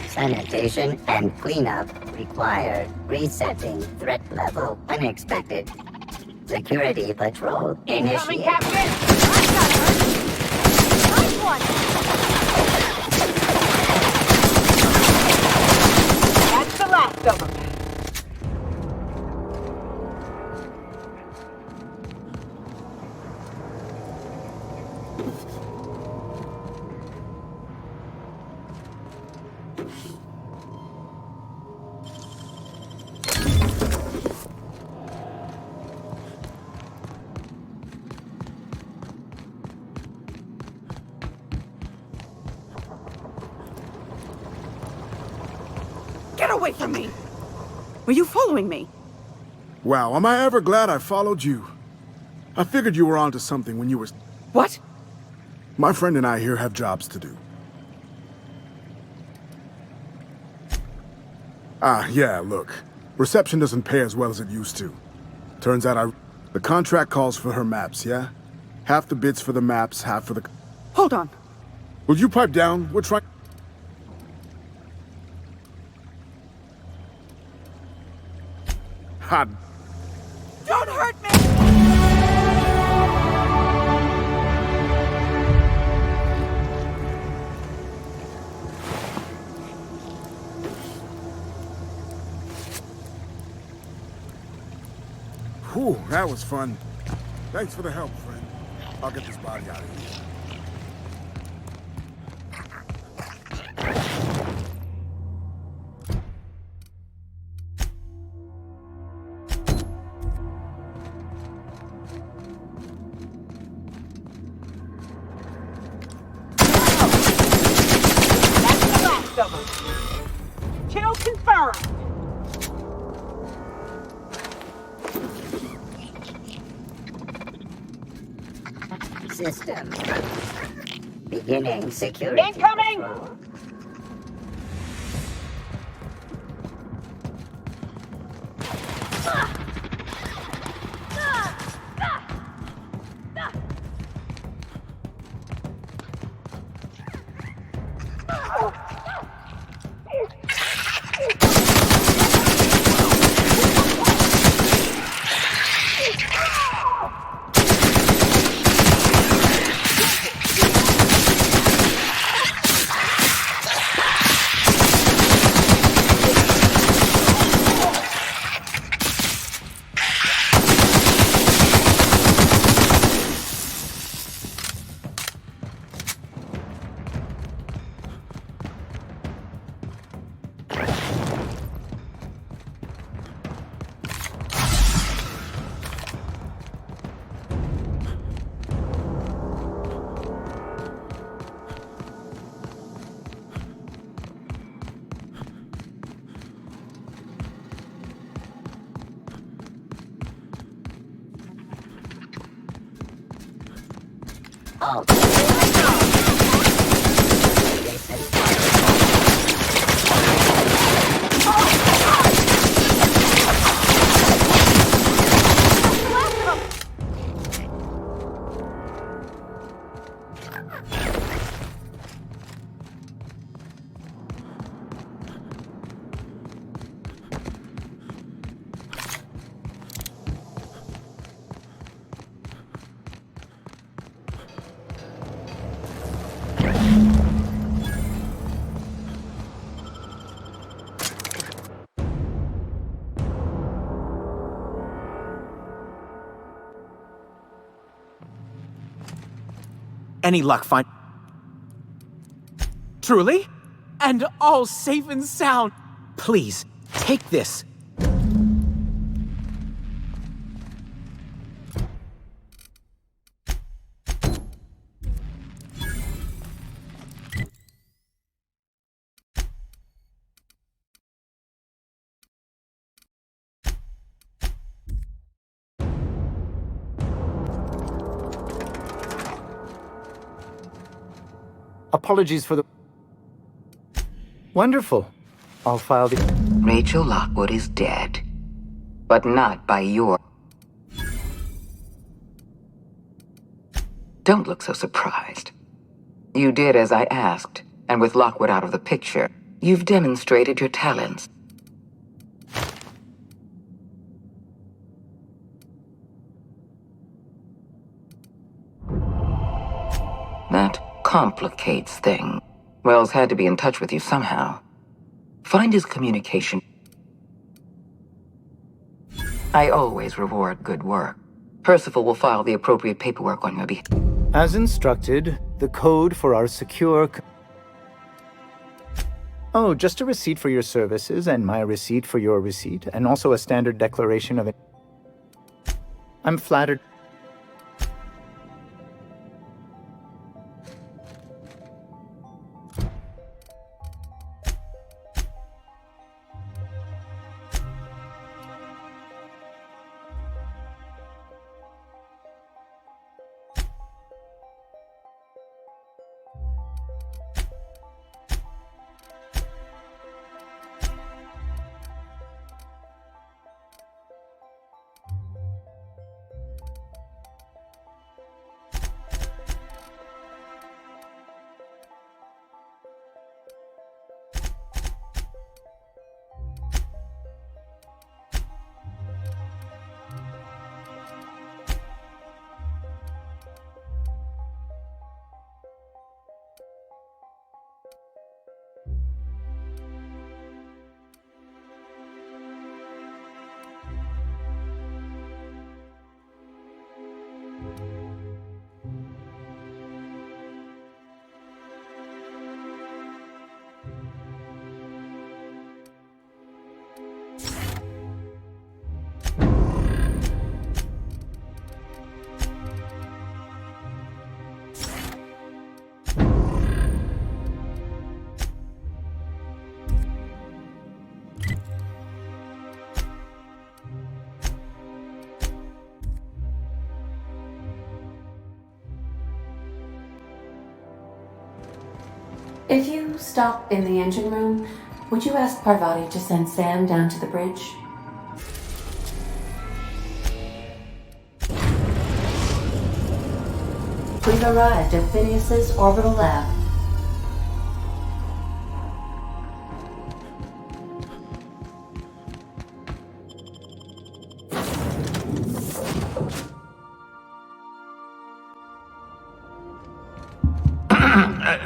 Speaker 8: Sanitation and cleanup required. Resetting threat level unexpected. Security patrol initiated.
Speaker 2: Captain! Nice one! That's the last of them.
Speaker 3: Get away from me! Were you following me?
Speaker 15: Wow, am I ever glad I followed you. I figured you were onto something when you were...
Speaker 3: What?
Speaker 15: My friend and I here have jobs to do. Yeah, look. Reception doesn't pay as well as it used to. Turns out the contract calls for her maps, yeah? Half the bids for the maps, half for the...
Speaker 3: Hold on.
Speaker 15: Will you pipe down? We're trying... Hot.
Speaker 3: Don't hurt me!
Speaker 15: Whew, that was fun. Thanks for the help, friend. I'll get this body out of here.
Speaker 2: Kill confirmed.
Speaker 8: System. Beginning security.
Speaker 2: Incoming!
Speaker 8: all.
Speaker 19: Any luck find... Truly? And all safe and sound. Please, take this.
Speaker 20: Apologies for the... Wonderful. I'll file the...
Speaker 13: Rachel Lockwood is dead. But not by your... Don't look so surprised. You did as I asked, and with Lockwood out of the picture, you've demonstrated your talents. That complicates things. Wells had to be in touch with you somehow. Find his communication. I always reward good work. Percival will file the appropriate paperwork on your behalf.
Speaker 20: As instructed, the code for our secure... Oh, just a receipt for your services and my receipt for your receipt, and also a standard declaration of it. I'm flattered.
Speaker 16: If you stop in the engine room, would you ask Parvati to send Sam down to the bridge? We've arrived at Phineas's orbital lab.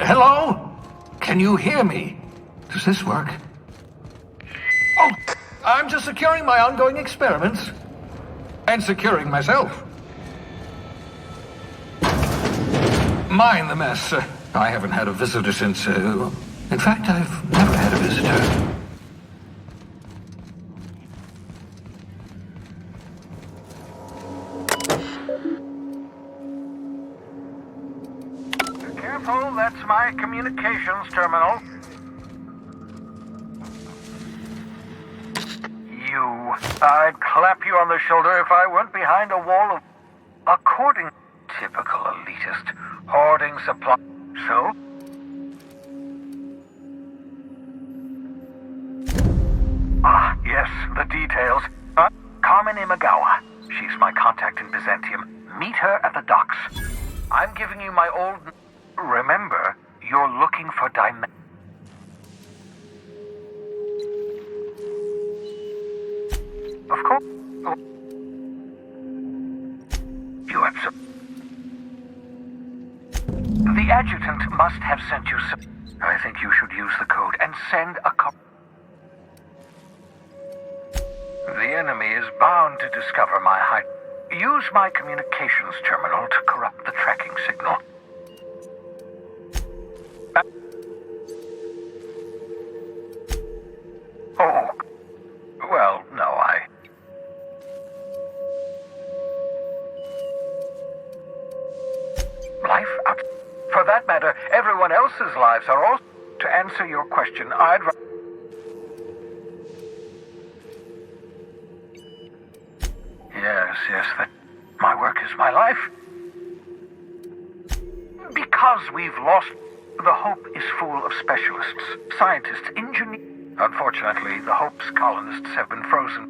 Speaker 10: Hello? Can you hear me? Does this work? Oh, I'm just securing my ongoing experiments. And securing myself. Mind the mess. I haven't had a visitor since... in fact, I've never had a visitor.
Speaker 18: Careful, that's my communications terminal. I'd clap you on the shoulder if I weren't behind a wall of... According... Typical elitist.
Speaker 21: Hoarding supply. So? Ah, yes, the details. Carmen Imagawa. She's my contact in Byzantium. Meet her at the docks. I'm giving you my old... Remember, you're looking for Of course. You have some... The adjutant must have sent you some... I think you should use the code and send a copy. The enemy is bound to discover my hide. Use my communications terminal to corrupt the tracking signal. Oh. Well, no, Life up. For that matter, everyone else's lives are also... To answer your question, I'd... Yes, that my work is my life. Because we've lost, the Hope is full of specialists, scientists, engineers. Unfortunately, the Hope's colonists have been frozen.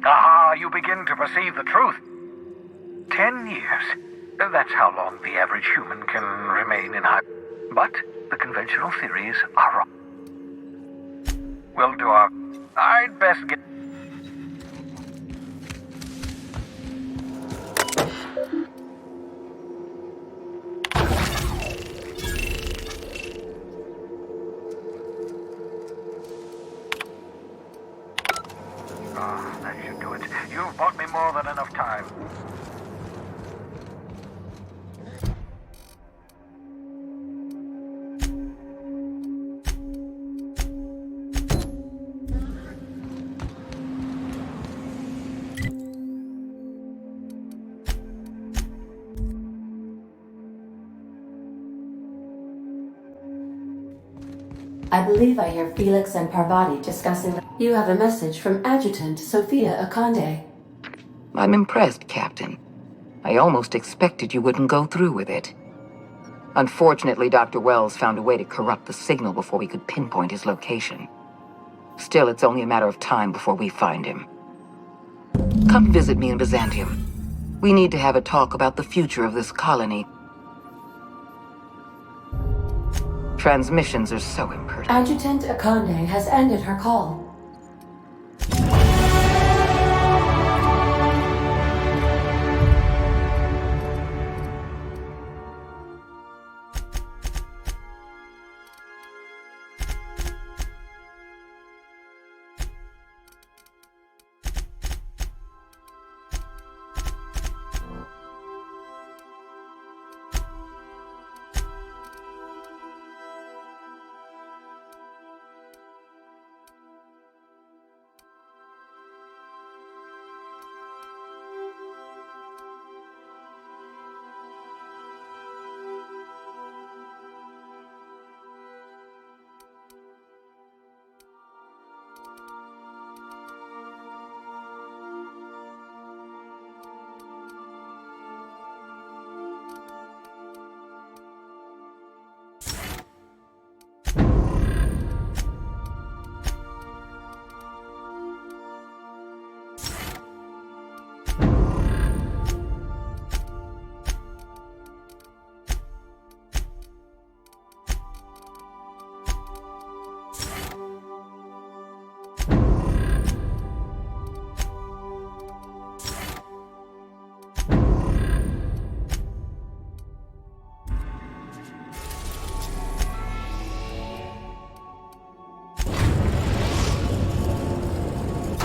Speaker 21: Ah, you begin to perceive the truth. 10 years. That's how long the average human can remain in high... But the conventional theories are wrong. We'll do our... I'd best get... Ah, that should do it. You've bought me more than enough time.
Speaker 16: I believe I hear Felix and Parvati discussing... You have a message from Adjutant Sophia Akande.
Speaker 13: I'm impressed, Captain. I almost expected you wouldn't go through with it. Unfortunately, Dr. Wells found a way to corrupt the signal before we could pinpoint his location. Still, it's only a matter of time before we find him. Come visit me in Byzantium. We need to have a talk about the future of this colony. Transmissions are so impertinent.
Speaker 16: Adjutant Akande has ended her call.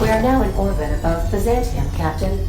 Speaker 16: We are now in orbit above Byzantium, Captain.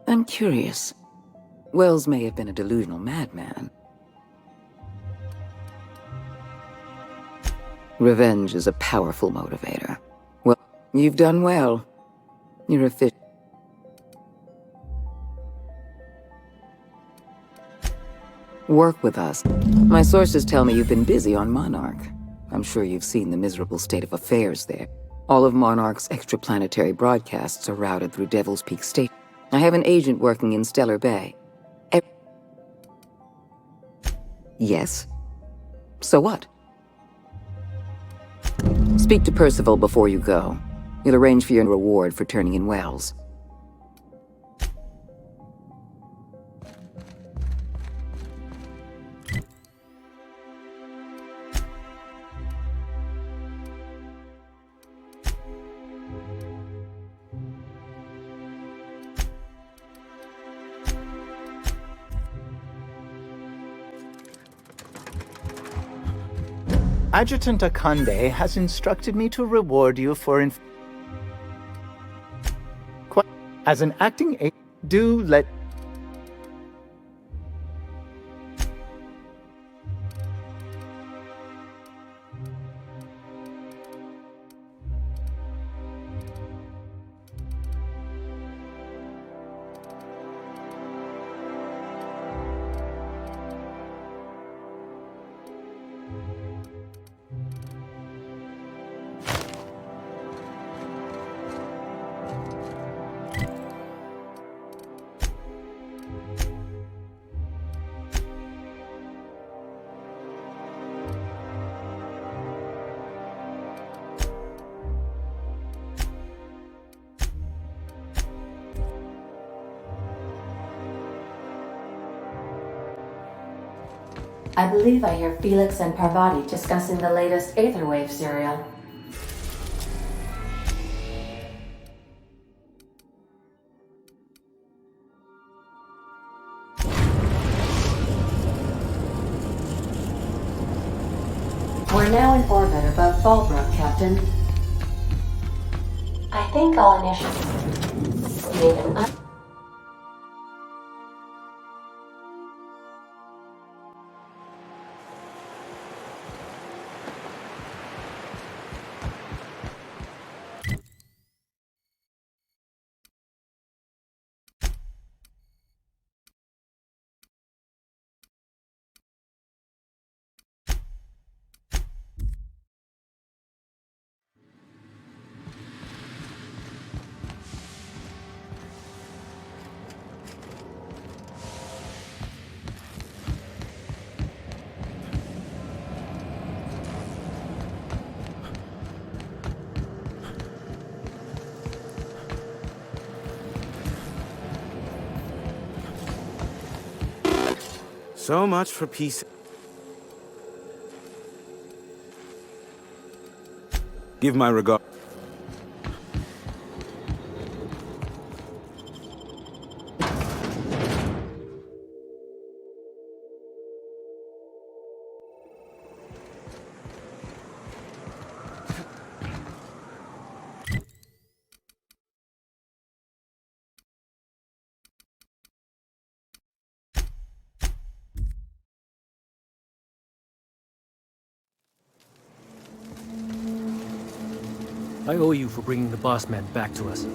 Speaker 13: I'm curious. Wells may have been a delusional madman. Revenge is a powerful motivator. Well, you've done well. You're a fit. Work with us. My sources tell me you've been busy on Monarch. I'm sure you've seen the miserable state of affairs there. All of Monarch's extraplanetary broadcasts are routed through Devil's Peak State. I have an agent working in Stellar Bay. Yes? So what? Speak to Percival before you go. He'll arrange for your reward for turning in Wells.
Speaker 20: Adjutant Akande has instructed me to reward you for as an acting agent, do let...
Speaker 16: I believe I hear Felix and Parvati discussing the latest Aetherwave serial. We're now in orbit above Fallbrook, Captain. I think I'll initiate an
Speaker 18: So much for peace. Give my regard.
Speaker 12: I owe you for bringing the boss man back to us.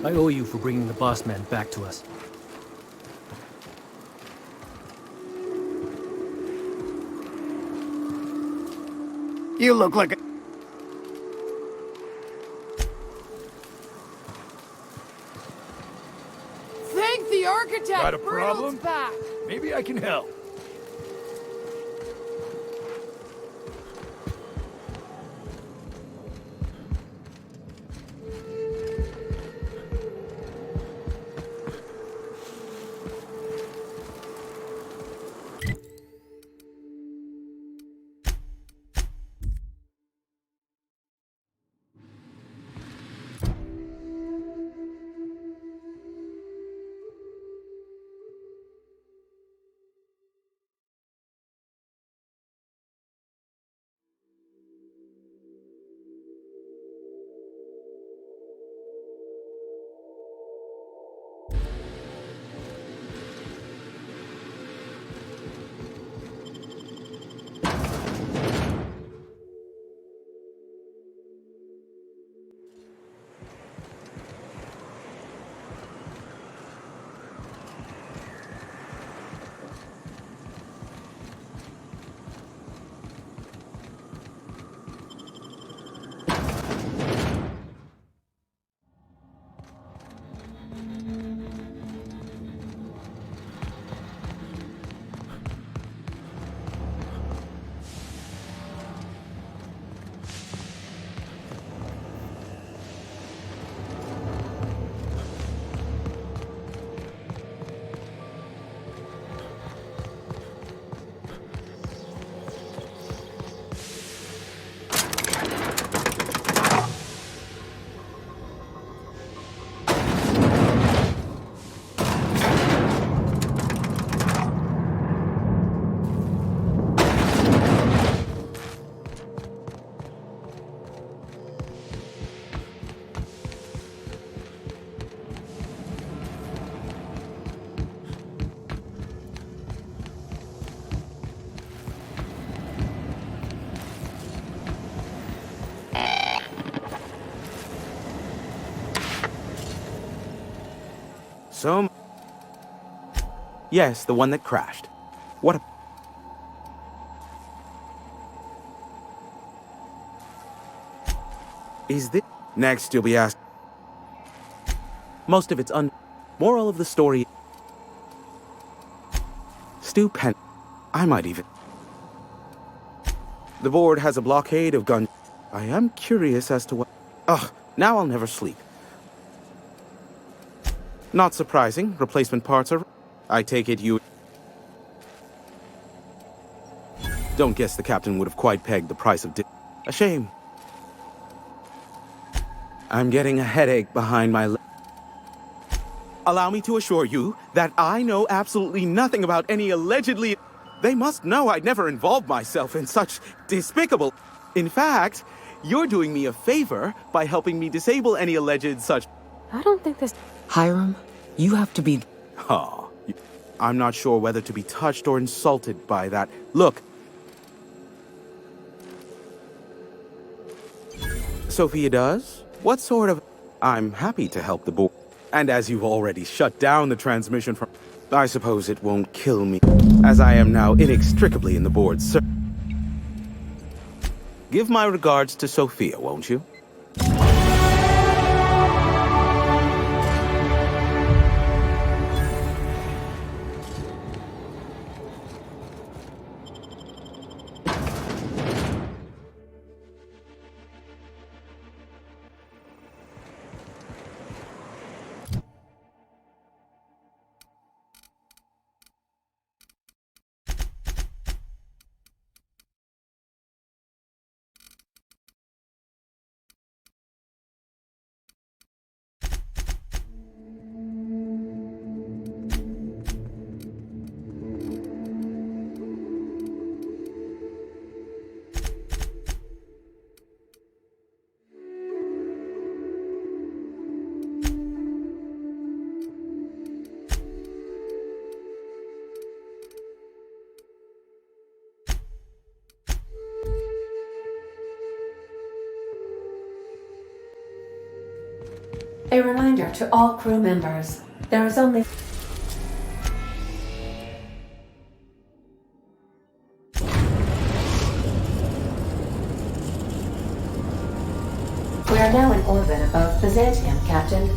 Speaker 12: I owe you for bringing the boss man back to us.
Speaker 20: You look like a...
Speaker 9: Thank the architect!
Speaker 11: Got a
Speaker 9: Bruno's
Speaker 11: problem?
Speaker 9: back!
Speaker 11: Maybe I can help.
Speaker 7: So... Yes, the one that crashed. What a... Is this... Next, you'll be asked... Most of it's Moral of the story... Stupend... I might even... The board has a blockade of guns. I am curious as to what... Ugh, now I'll never sleep. Not surprising, replacement parts are... I take it you... Don't guess the captain would have quite pegged the price of a shame. I'm getting a headache behind my... Allow me to assure you that I know absolutely nothing about any allegedly... They must know I'd never involved myself in such despicable... In fact, you're doing me a favor by helping me disable any alleged such...
Speaker 1: I don't think this... Hiram, you have to be...
Speaker 7: Oh, I'm not sure whether to be touched or insulted by that. Look. Sophia does? What sort of... I'm happy to help the board. And as you've already shut down the transmission from... I suppose it won't kill me, as I am now inextricably in the board's service. Give my regards to Sophia, won't you?
Speaker 16: A reminder to all crew members, there is only... We are now in orbit above Byzantium, Captain.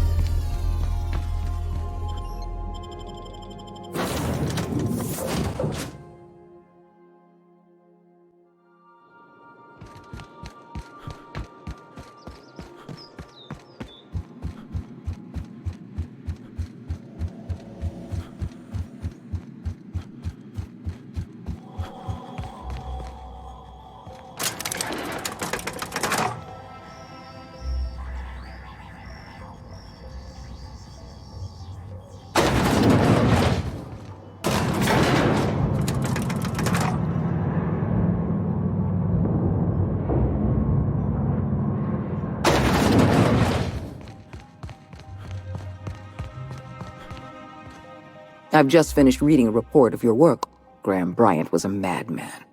Speaker 22: I've just finished reading a report of your work. Graham Bryant was a madman.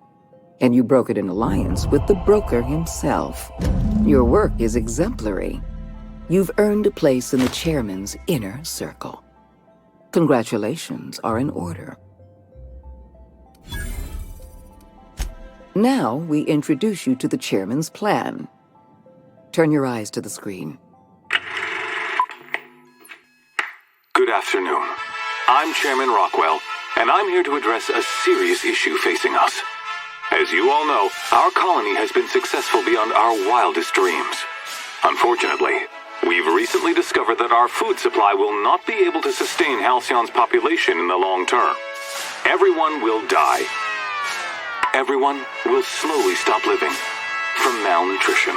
Speaker 22: And you brokered an alliance with the broker himself. Your work is exemplary. You've earned a place in the chairman's inner circle. Congratulations are in order. Now we introduce you to the chairman's plan. Turn your eyes to the screen.
Speaker 23: Good afternoon. I'm Chairman Rockwell, and I'm here to address a serious issue facing us. As you all know, our colony has been successful beyond our wildest dreams. Unfortunately, we've recently discovered that our food supply will not be able to sustain Halcyon's population in the long term. Everyone will die. Everyone will slowly stop living from malnutrition.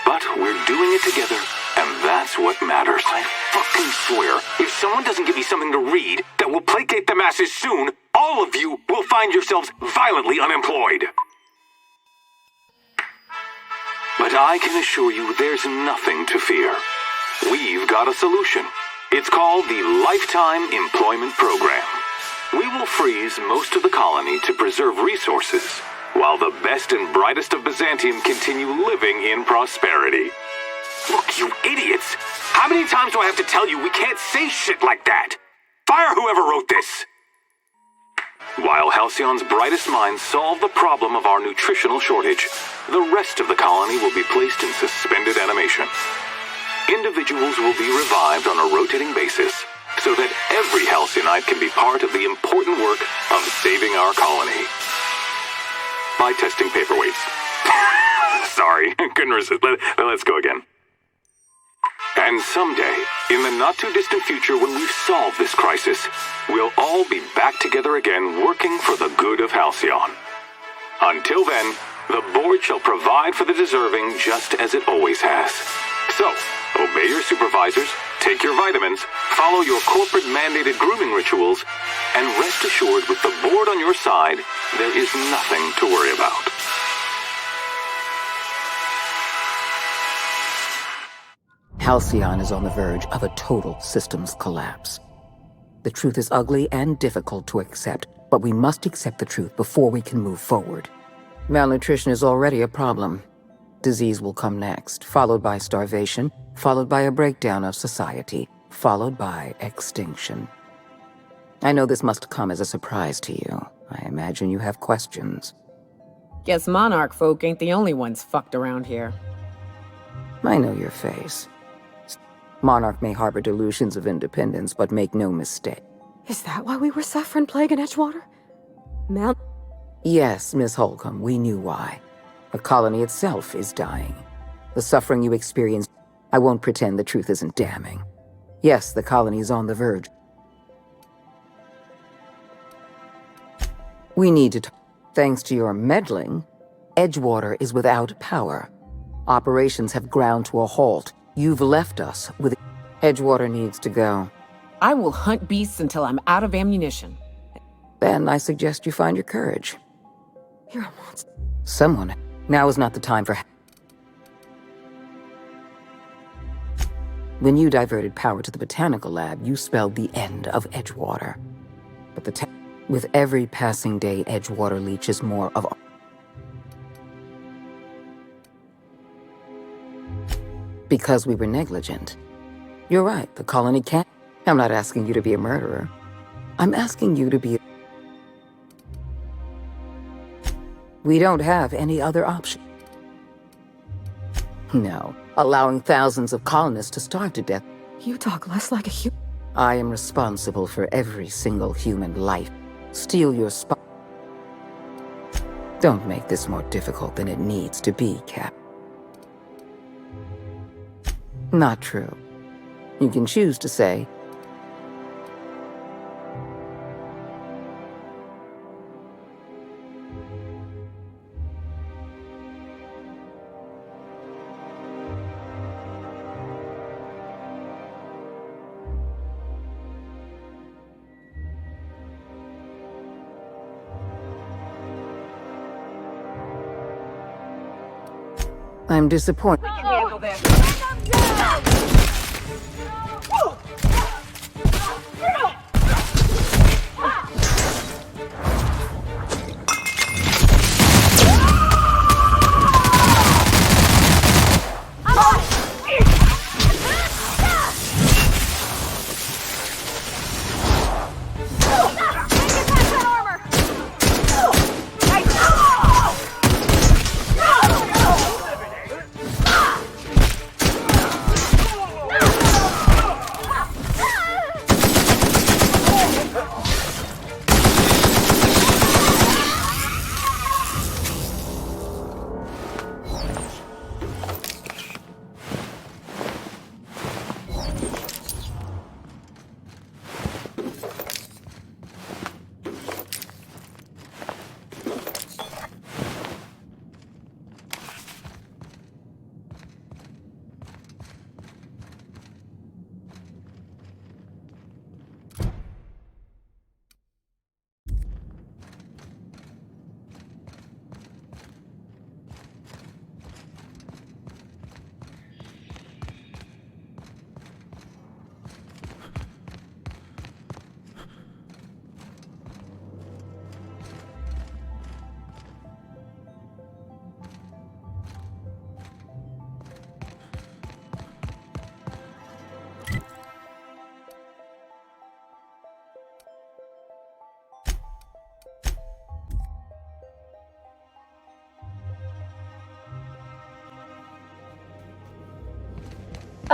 Speaker 23: But we're doing it together, and that's what matters. I fucking swear, if someone doesn't give me something to read that will placate the masses soon, all of you will find yourselves violently unemployed. But I can assure you there's nothing to fear. We've got a solution. It's called the Lifetime Employment Program. We will freeze most of the colony to preserve resources, while the best and brightest of Byzantium continue living in prosperity. Look, you idiots! How many times do I have to tell you we can't say shit like that? Fire whoever wrote this! While Halcyon's brightest minds solve the problem of our nutritional shortage, the rest of the colony will be placed in suspended animation. Individuals will be revived on a rotating basis, so that every Halcyonite can be part of the important work of saving our colony. By testing paperweights. Sorry, couldn't resist. Let's go again. And someday, in the not-too-distant future when we've solved this crisis, we'll all be back together again working for the good of Halcyon. Until then, the board shall provide for the deserving just as it always has. So, obey your supervisors, take your vitamins, follow your corporate-mandated grooming rituals, and rest assured with the board on your side, there is nothing to worry about.
Speaker 22: Halcyon is on the verge of a total systems collapse. The truth is ugly and difficult to accept, but we must accept the truth before we can move forward. Malnutrition is already a problem. Disease will come next, followed by starvation, followed by a breakdown of society, followed by extinction. I know this must come as a surprise to you. I imagine you have questions.
Speaker 1: Guess Monarch folk ain't the only ones fucked around here.
Speaker 22: I know your face. Monarch may harbor delusions of independence, but make no mistake.
Speaker 4: Is that why we were suffering plague in Edgewater?
Speaker 22: Yes, Miss Holcomb, we knew why. The colony itself is dying. The suffering you experience, I won't pretend the truth isn't damning. Yes, the colony is on the verge. We need to Thanks to your meddling, Edgewater is without power. Operations have ground to a halt. You've left us with... Edgewater needs to go.
Speaker 1: I will hunt beasts until I'm out of ammunition.
Speaker 22: Then I suggest you find your courage.
Speaker 4: You're a monster.
Speaker 22: Someone... Now is not the time for... When you diverted power to the botanical lab, you spelled the end of Edgewater. But with every passing day, Edgewater leaches more of... Because we were negligent. You're right, the colony can't... I'm not asking you to be a murderer. I'm asking you to be... We don't have any other option. No, allowing thousands of colonists to starve to death.
Speaker 4: You talk less like a human.
Speaker 22: I am responsible for every single human life. Steal your spot. Don't make this more difficult than it needs to be, Cap. Not true. You can choose to say, I'm disappointed.
Speaker 2: We can handle this.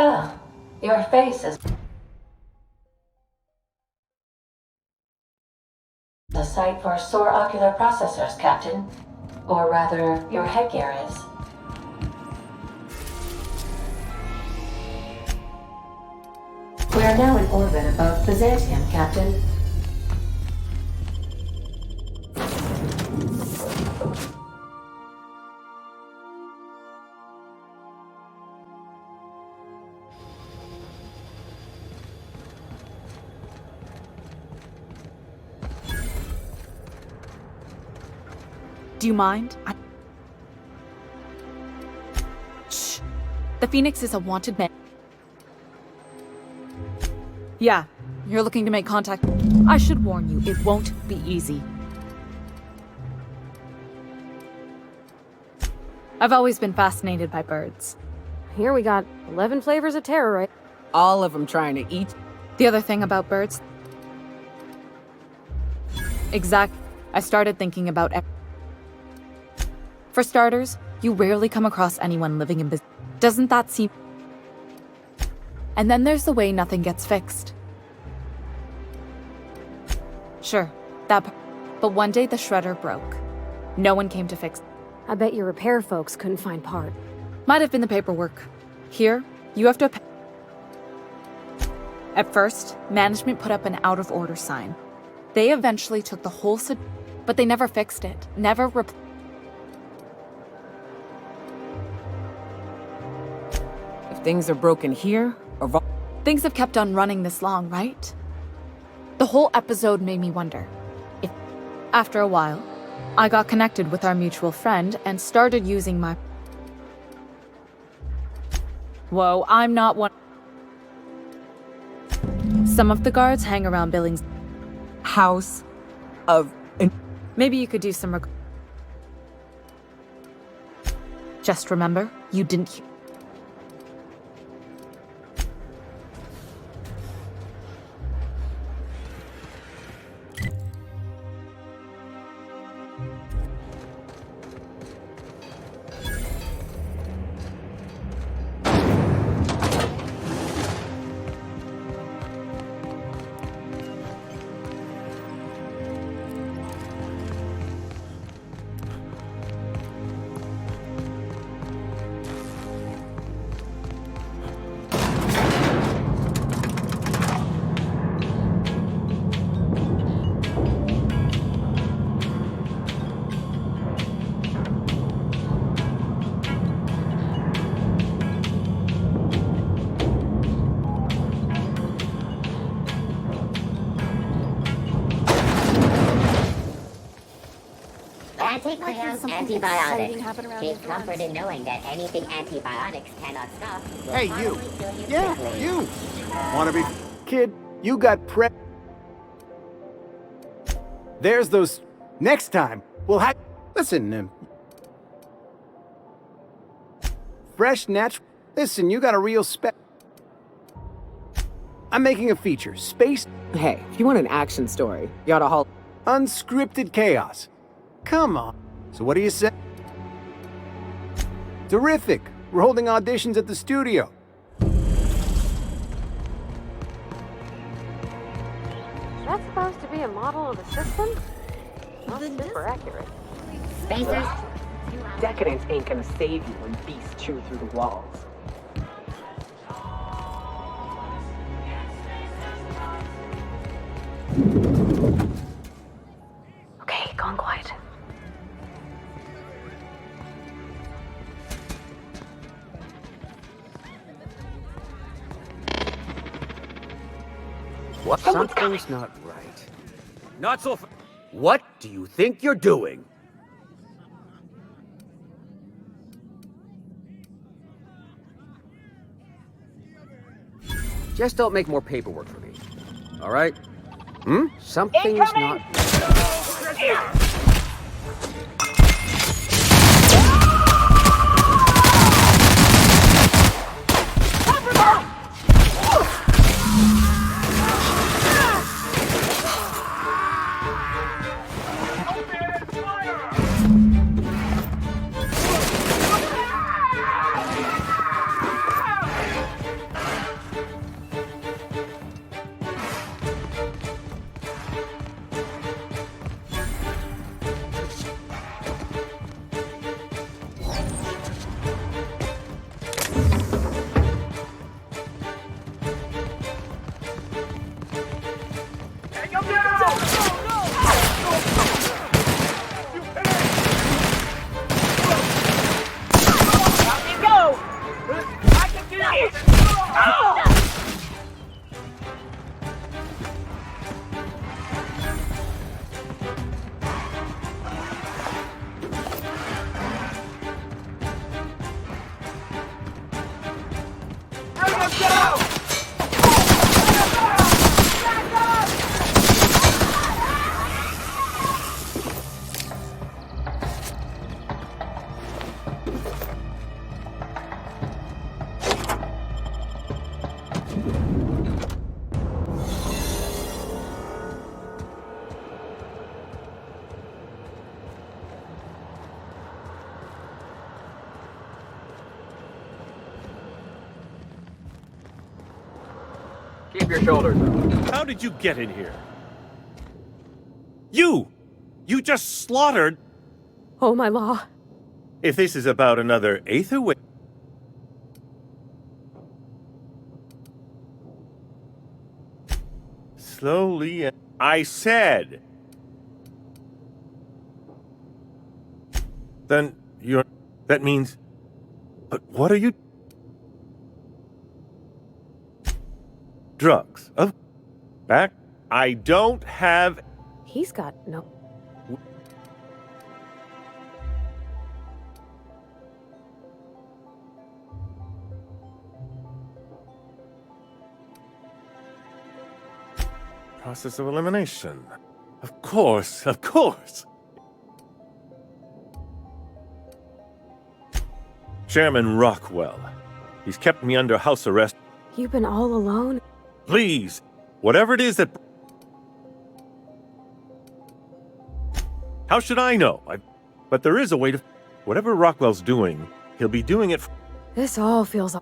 Speaker 16: Oh, your face is a sight for sore ocular processors, Captain. Or rather, your headgear is. We are now in orbit above Byzantium, Captain.
Speaker 5: Do you mind? Shh. The Phoenix is a wanted man. Yeah, you're looking to make contact. I should warn you, it won't be easy. I've always been fascinated by birds.
Speaker 4: Here we got 11 flavors of terror, right?
Speaker 1: All of them trying to eat.
Speaker 5: The other thing about birds... Exact. I started thinking about... For starters, you rarely come across anyone living in business. Doesn't that seem... And then there's the way nothing gets fixed. Sure, that... But one day the shredder broke. No one came to fix it.
Speaker 4: I bet your repair folks couldn't find part.
Speaker 5: Might have been the paperwork. Here, you have to... At first, management put up an out-of-order sign. They eventually took the whole... But they never fixed it. Never
Speaker 1: If things are broken here, or...
Speaker 5: Things have kept on running this long, right? The whole episode made me wonder if... After a while, I got connected with our mutual friend and started using my... Whoa, I'm not one... Some of the guards hang around Billings...
Speaker 1: House of...
Speaker 5: Maybe you could do some... Just remember, you didn't...
Speaker 8: Antibiotics. Take comfort in knowing that anything antibiotics cannot stop.
Speaker 6: Hey, you! Yeah, you! Wanna be... Kid, you got prep... There's those... Next time, we'll have... Listen, fresh, natural... Listen, you got a real spec... I'm making a feature. Space...
Speaker 1: Hey, if you want an action story, you ought to haul...
Speaker 6: Unscripted chaos. Come on. So what do you say? Terrific. We're holding auditions at the studio.
Speaker 4: Is that supposed to be a model of the system? Not super accurate.
Speaker 2: Spacers? Decadence ain't gonna save you when beasts chew through the walls.
Speaker 4: Okay, gone quiet.
Speaker 6: What? Something's not right. Not so What do you think you're doing? Just don't make more paperwork for me. All right? Something's not...
Speaker 3: your shoulders up.
Speaker 14: How did you get in here? You just slaughtered...
Speaker 4: Oh, my law.
Speaker 14: If this is about another Aetherway... Slowly... I said... Then you're... That means... But what are you... Drugs. Of... Back? I don't have...
Speaker 4: He's got no...
Speaker 14: Process of elimination. Of course, of course. Chairman Rockwell. He's kept me under house arrest.
Speaker 4: You've been all alone?
Speaker 14: Please, whatever it is that... How should I know? But there is a way to... Whatever Rockwell's doing, he'll be doing it...
Speaker 4: This all feels...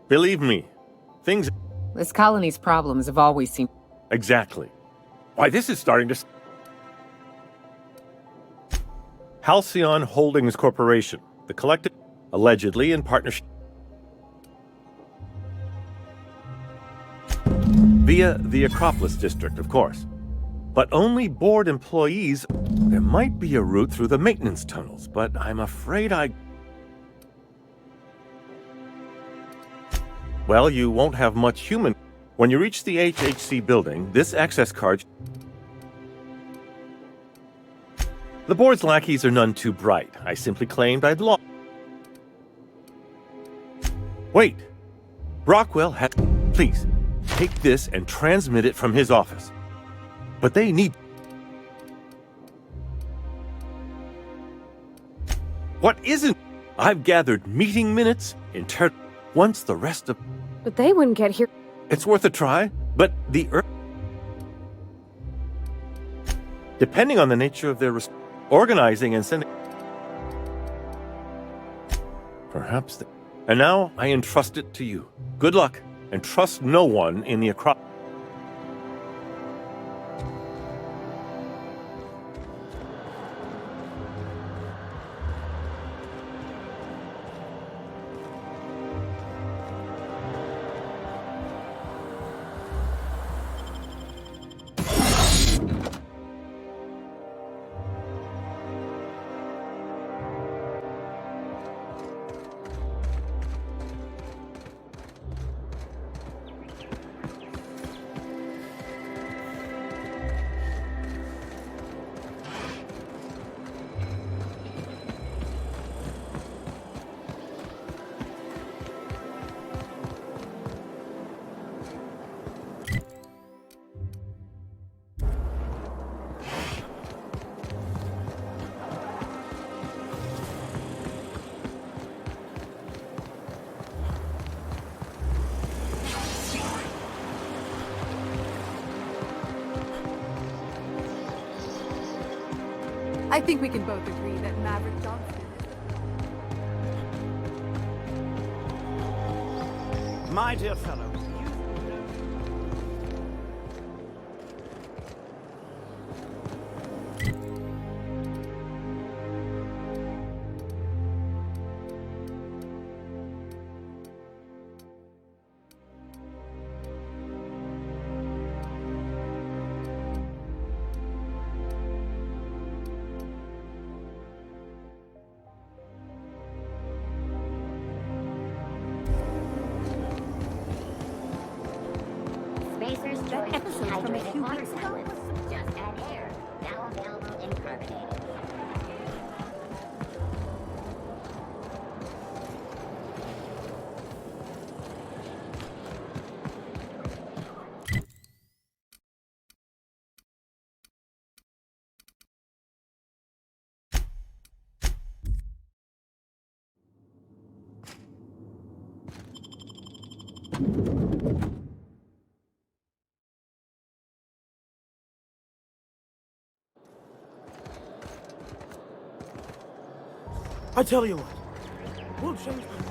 Speaker 14: Believe me, things...
Speaker 1: This colony's problems have always seemed...
Speaker 14: Exactly. Why, this is starting to... Halcyon Holdings Corporation. The collective... Allegedly in partnership... Via the Acropolis District, of course. But only board employees... There might be a route through the maintenance tunnels, but I'm afraid Well, you won't have much human... When you reach the HHC building, this access card... The board's lackeys are none too bright. I simply claimed I'd lost... Wait! Rockwell had... Please, take this and transmit it from his office. But they need... What isn't? I've gathered meeting minutes, once the rest of...
Speaker 4: But they wouldn't get here...
Speaker 14: It's worth a try, but the depending on the nature of their organizing and sending... Perhaps And now I entrust it to you. Good luck, and trust no one in the Acropolis.
Speaker 9: I think we can both agree that Maverick Johnson...
Speaker 18: My dear fellow,
Speaker 8: Spacer's Choice Dehydrated Water Tablets. Just add air. Now available in carbonated.
Speaker 18: I tell you what, we'll change the...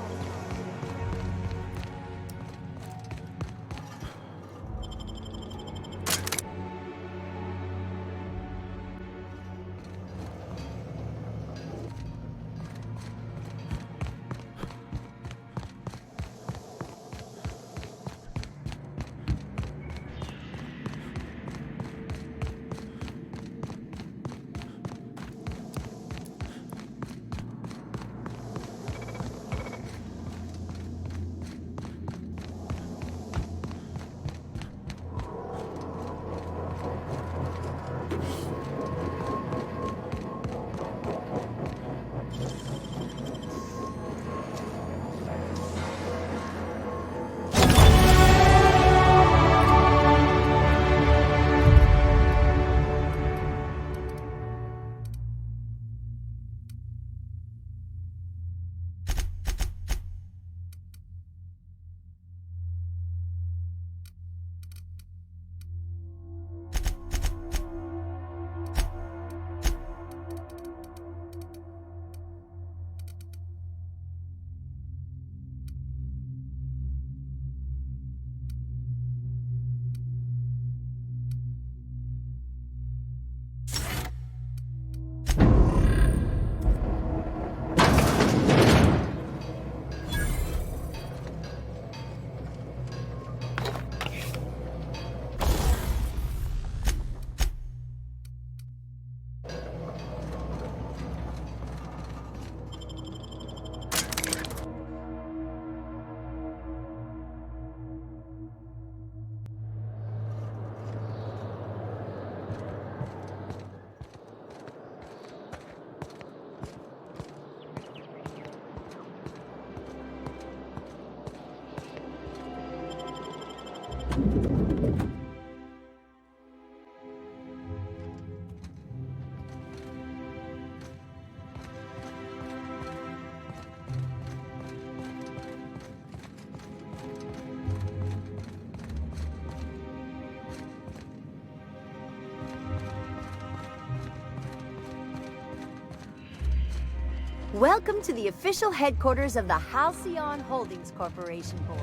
Speaker 3: Welcome to the official headquarters of the Halcyon Holdings Corporation Board.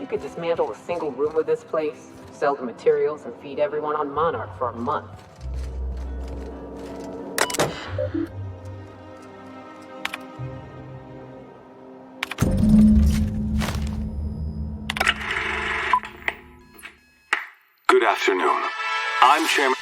Speaker 1: You could dismantle a single room of this place, sell the materials, and feed everyone on Monarch for a month.
Speaker 23: Good afternoon. I'm Chairman...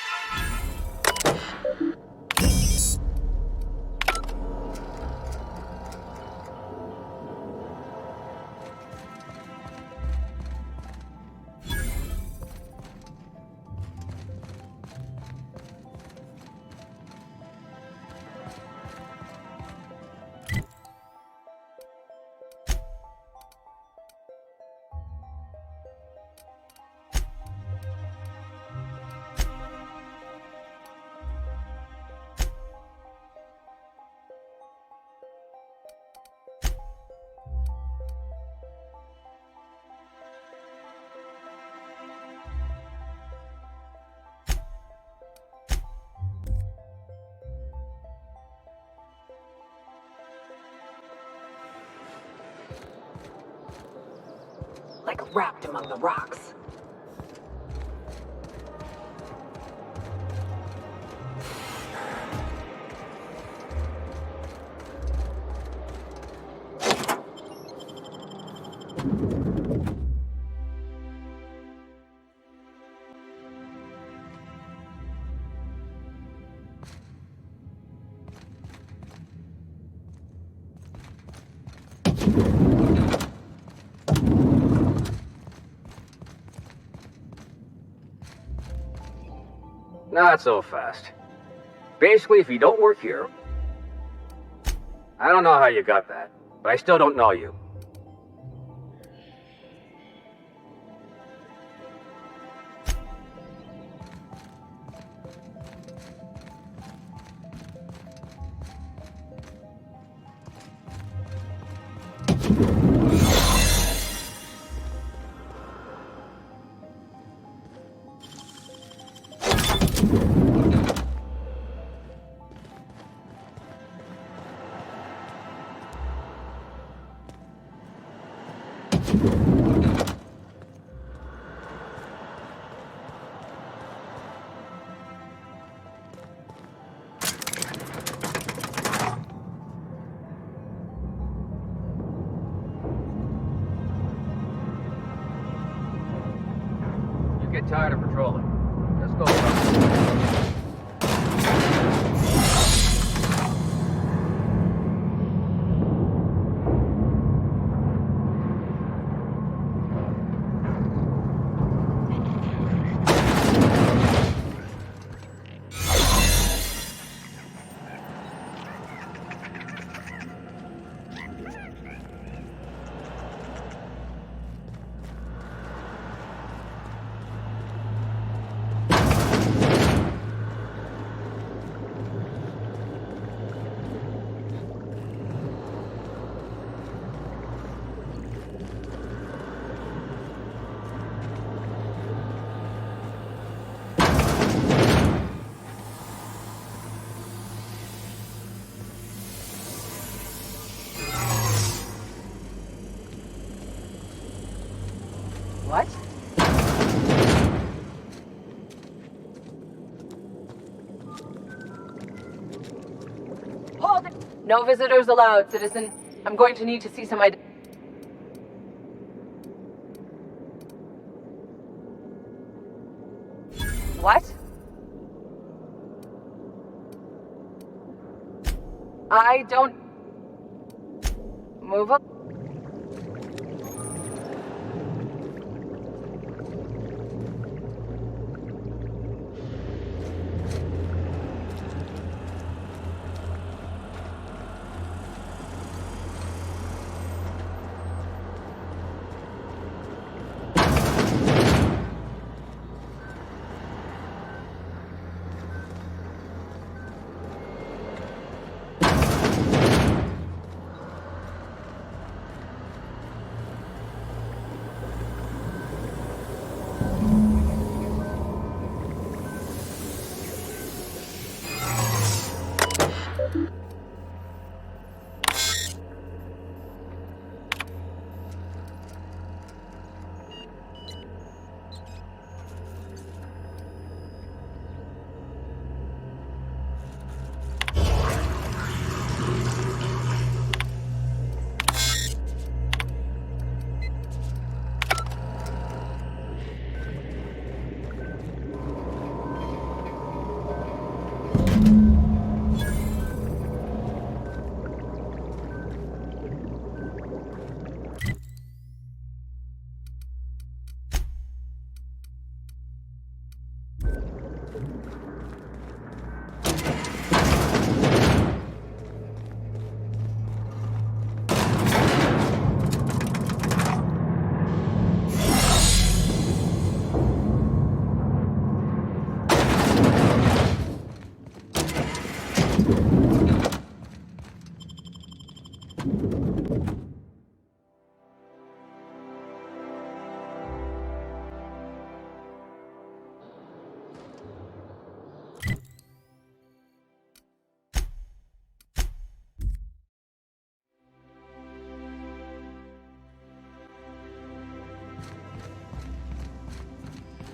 Speaker 1: Like wrapped among the rocks.
Speaker 6: Not so fast. Basically, if you don't work here... I don't know how you got that, but I still don't know you. Get tired of patrolling. Just go around.
Speaker 15: No visitors allowed, citizen. I'm going to need to see some ID. What? I don't... Move up.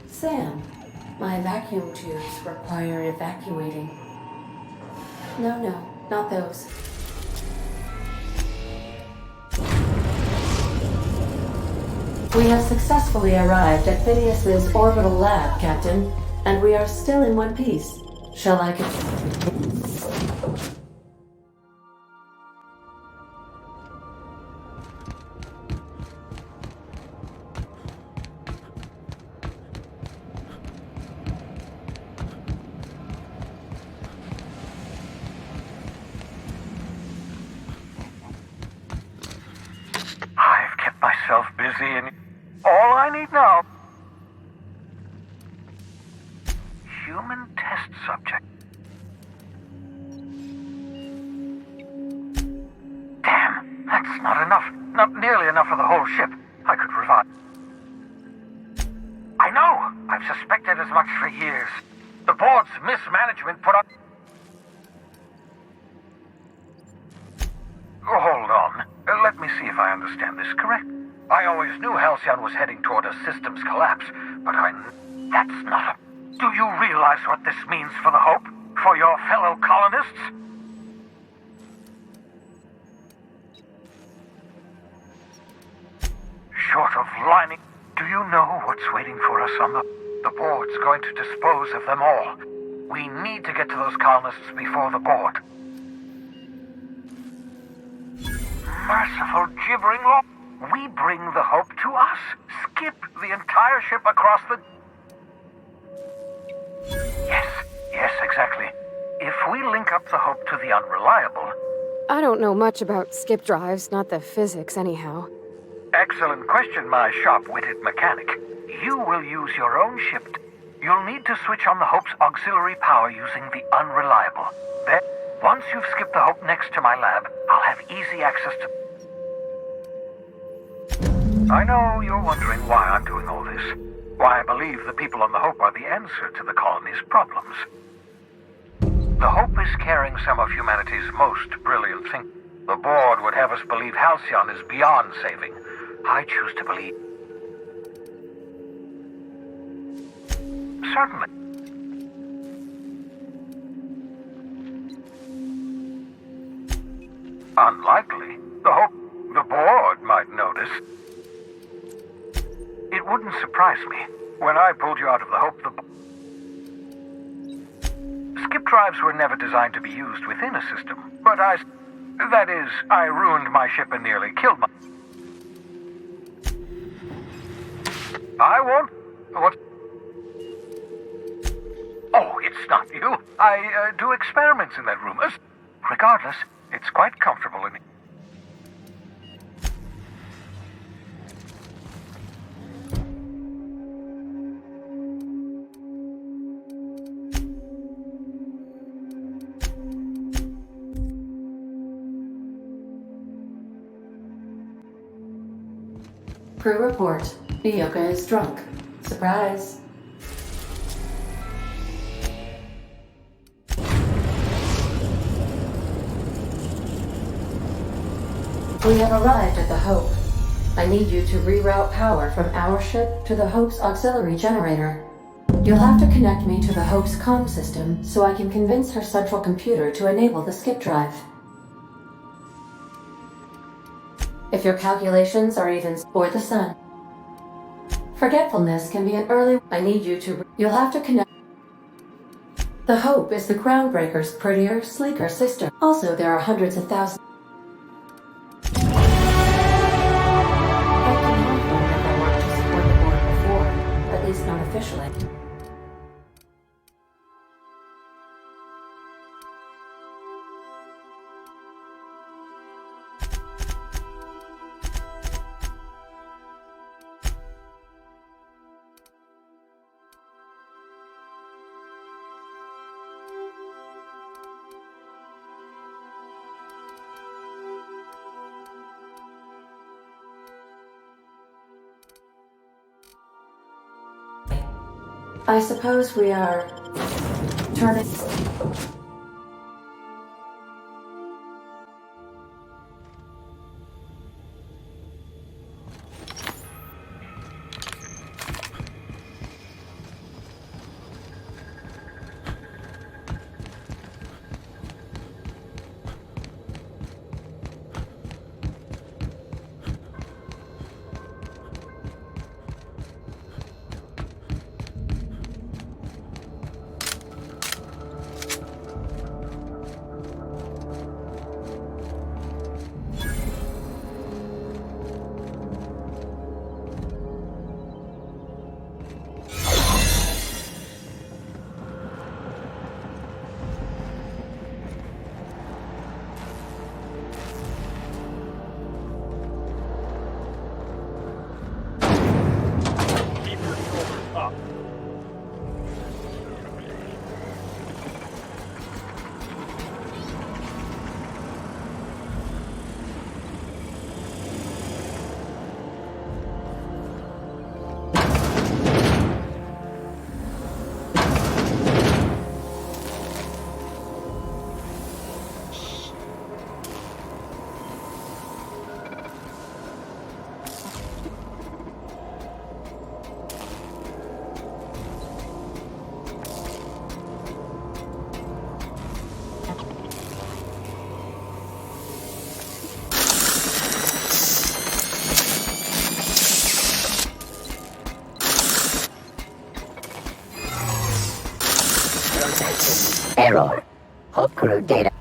Speaker 16: Sam, my vacuum tubes require evacuating. No, not those. We have successfully arrived at Phineas's orbital lab, Captain, and we are still in one piece. Shall I continue?
Speaker 21: I've kept myself busy and all I need now. Human test subject. Damn, that's not enough. Not nearly enough for the whole ship. I could revive. I know! I've suspected as much for years. The board's mismanagement put up... Hold on. Let me see if I understand this correct. I always knew Halcyon was heading toward a systems collapse, but that's not a... Do you realize what this means for the Hope? For your fellow colonists? Short of lining, do you know what's waiting for us on the... The board's going to dispose of them all. We need to get to those colonists before the board. Merciful gibbering law. We bring the Hope to us. Skip the entire ship across the... Yes, exactly. If we link up the Hope to the Unreliable...
Speaker 4: I don't know much about skip drives, not the physics anyhow.
Speaker 21: Excellent question, my sharp-witted mechanic. You will use your own ship. You'll need to switch on the Hope's auxiliary power using the Unreliable. Then, once you've skipped the Hope next to my lab, I'll have easy access to... I know you're wondering why I'm doing all this. Why I believe the people on the Hope are the answer to the colony's problems. The Hope is carrying some of humanity's most brilliant thinking. The board would have us believe Halcyon is beyond saving. I choose to believe... Certainly. Unlikely. The board might notice. It wouldn't surprise me. When I pulled you out of the Hope, skip drives were never designed to be used within a system. But I ruined my ship and nearly killed my... I won't... What? Oh, it's not you. I do experiments in that room. Regardless, it's quite comfortable in...
Speaker 16: Crew report. Nyoka is drunk. Surprise. We have arrived at the Hope. I need you to reroute power from our ship to the Hope's auxiliary generator. You'll have to connect me to the Hope's comm system so I can convince her central computer to enable the skip drive. If your calculations are even for the sun. Forgetfulness can be an early... I need you to... You'll have to connect... The Hope is the Groundbreaker's prettier, sleeker sister. Also, there are hundreds of thousands... I can confirm that I worked to support the board before, at least not officially. I suppose we are turning...
Speaker 8: Error. Hope crew data.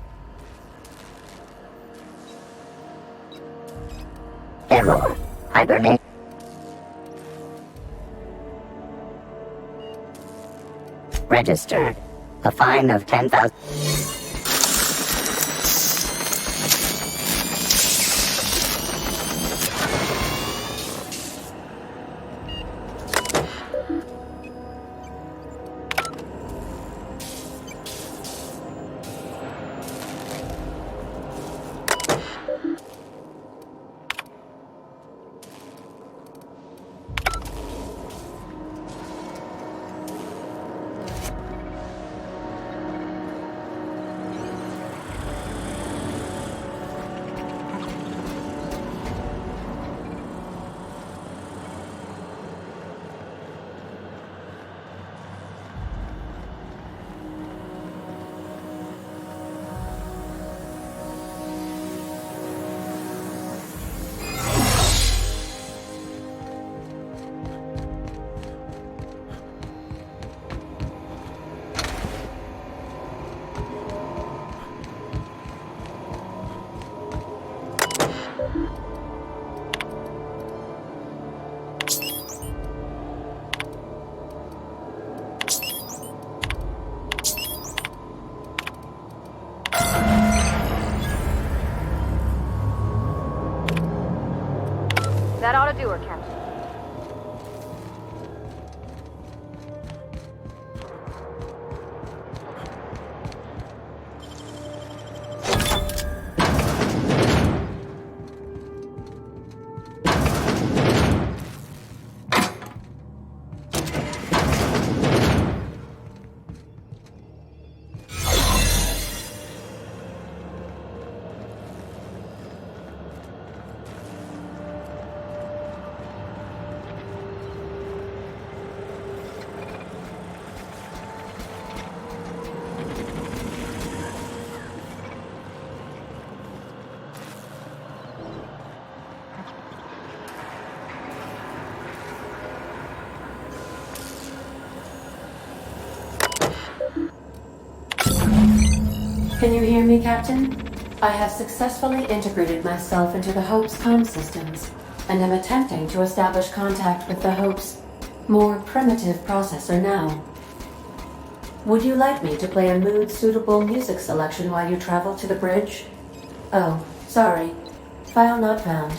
Speaker 8: Error. Hibernate. Registered. A fine of 10,000.
Speaker 4: That ought to do her, Captain.
Speaker 16: Can you hear me, Captain? I have successfully integrated myself into the Hope's comm systems, and am attempting to establish contact with the Hope's more primitive processor now. Would you like me to play a mood-suitable music selection while you travel to the bridge? Oh, sorry. File not found.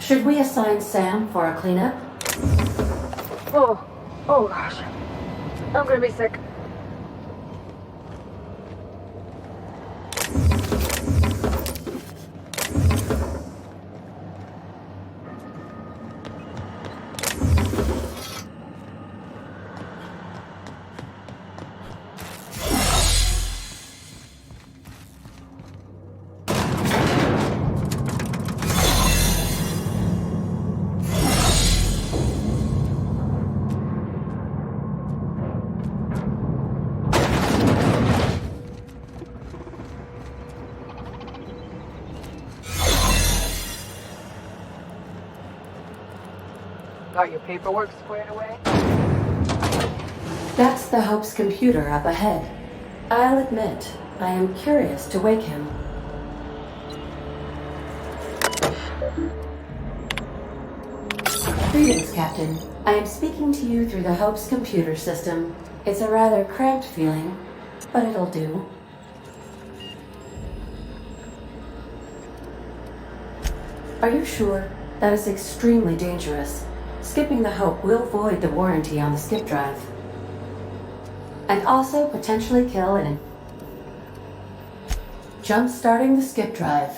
Speaker 16: Should we assign Sam for a cleanup?
Speaker 4: Oh gosh. I'm gonna be sick.
Speaker 15: Got your paperwork squared away?
Speaker 16: That's the Hope's computer up ahead. I'll admit, I am curious to wake him. Greetings, Captain. I am speaking to you through the Hope's computer system. It's a rather cramped feeling, but it'll do. Are you sure? That is extremely dangerous. Skipping the Hope will void the warranty on the skip drive. And also potentially kill an... Jump-starting the skip drive.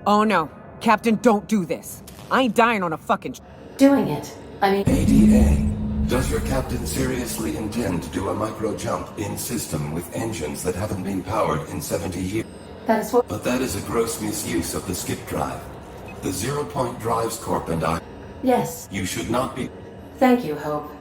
Speaker 2: Oh no. Captain, don't do this. I ain't dying on a fucking...
Speaker 16: Doing it. I mean...
Speaker 10: ADA, does your captain seriously intend to do a micro-jump in-system with engines that haven't been powered in 70 years?
Speaker 16: That is what...
Speaker 10: But that is a gross misuse of the skip drive. The Zero Point Drives Corp and I...
Speaker 16: Yes.
Speaker 10: You should not be...
Speaker 16: Thank you, Hope.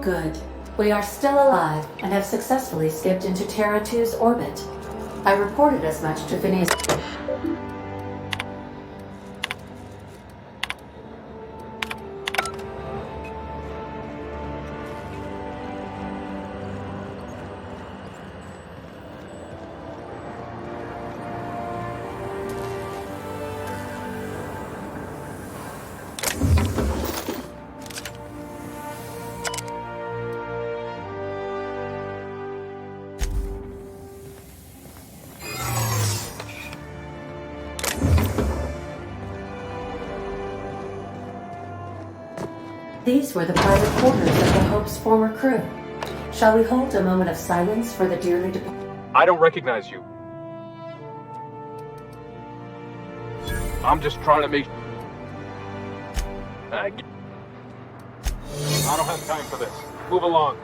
Speaker 16: good. We are still alive and have successfully skipped into Terra 2's orbit. I reported as much to Phineas. These were the private quarters of the Hope's former crew. Shall we hold a moment of silence for the dearly departed?
Speaker 13: I don't recognize you. I'm just trying to make... I don't have time for this. Move along.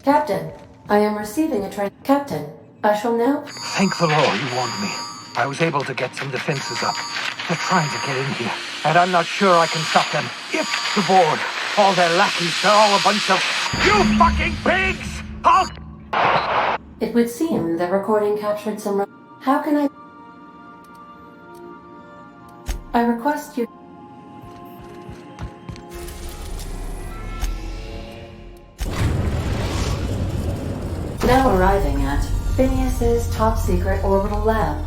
Speaker 16: Captain, I am receiving a Captain, I shall now...
Speaker 21: Thank the Lord you warned me. I was able to get some defenses up. They're trying to get in here, and I'm not sure I can stop them. If the board, all their lackeys, they're all a bunch of... You fucking pigs!
Speaker 16: It would seem the recording captured some... How can I request you... Now arriving at Phineas's top-secret orbital lab.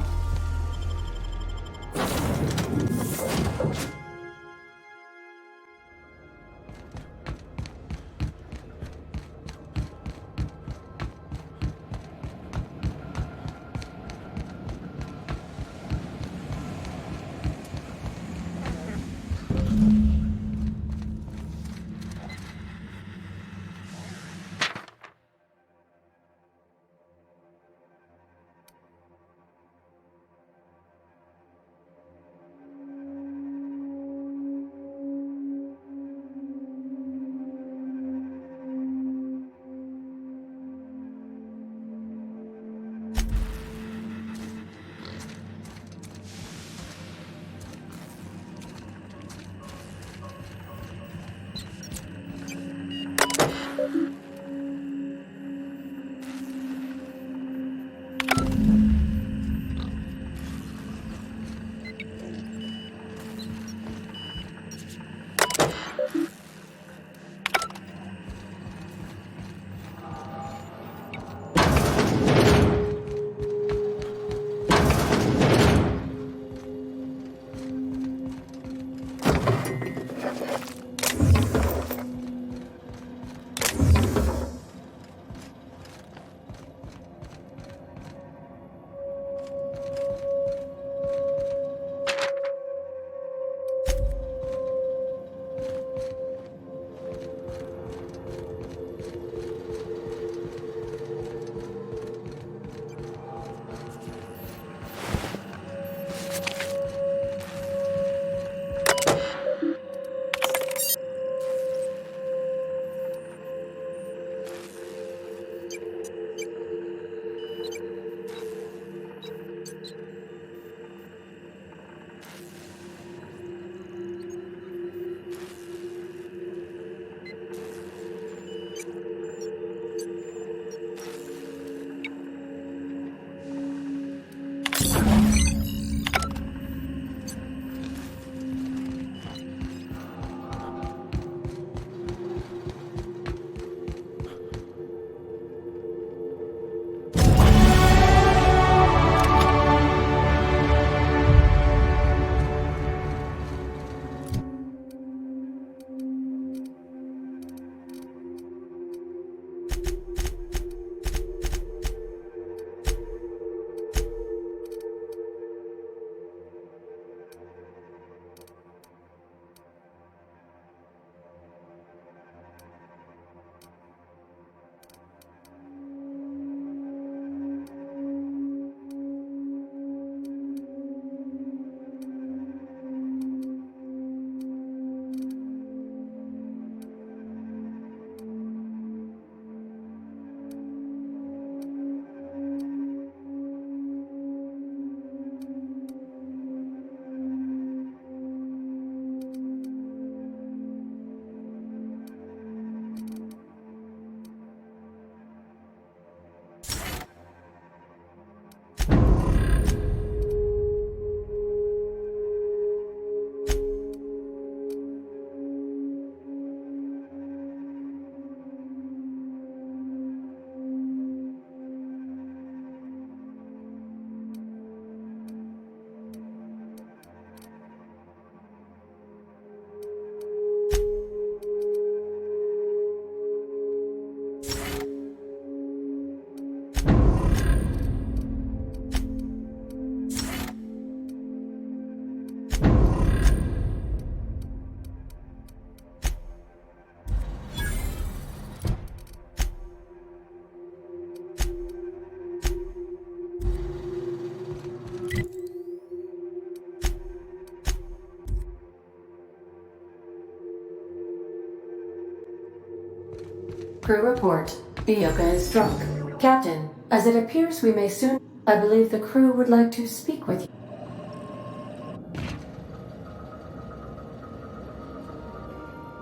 Speaker 16: Crew report. Ioka is drunk. Captain, as it appears we may soon... I believe the crew would like to speak with you.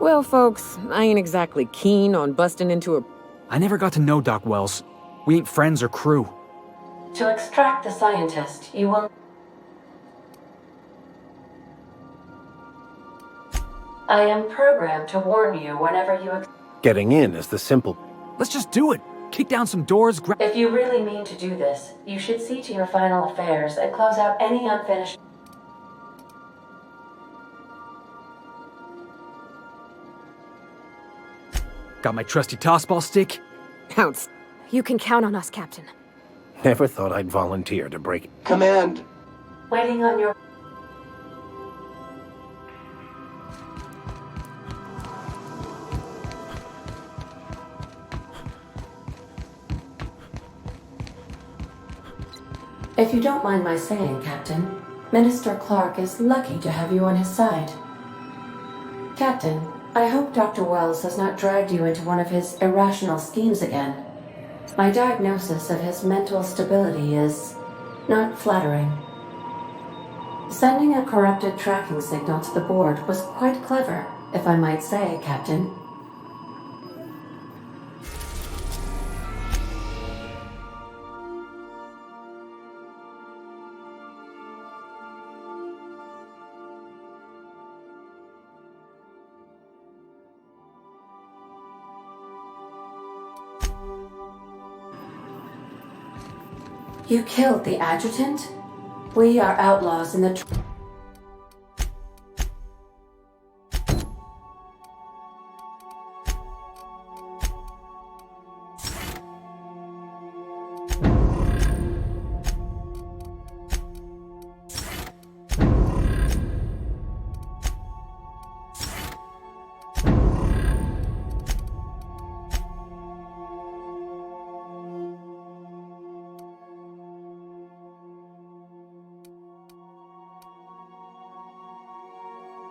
Speaker 1: Well, folks, I ain't exactly keen on busting into a...
Speaker 12: I never got to know Doc Wells. We ain't friends or crew.
Speaker 16: To extract the scientist, you will... I am programmed to warn you whenever you...
Speaker 14: Getting in is the simple...
Speaker 12: Let's just do it! Kick down some doors,
Speaker 16: If you really mean to do this, you should see to your final affairs and close out any unfinished...
Speaker 12: Got my trusty tossball stick?
Speaker 1: Pounce.
Speaker 4: You can count on us, Captain.
Speaker 14: Never thought I'd volunteer to break...
Speaker 10: Command!
Speaker 16: Waiting on your... If you don't mind my saying, Captain, Minister Clark is lucky to have you on his side. Captain, I hope Dr. Wells has not dragged you into one of his irrational schemes again. My diagnosis of his mental stability is not flattering. Sending a corrupted tracking signal to the board was quite clever, if I might say, Captain. You killed the adjutant? We are outlaws in the...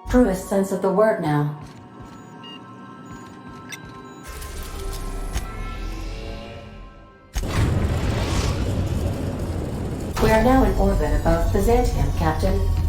Speaker 16: Truest sense of the word now. We are now in orbit above Byzantium, Captain.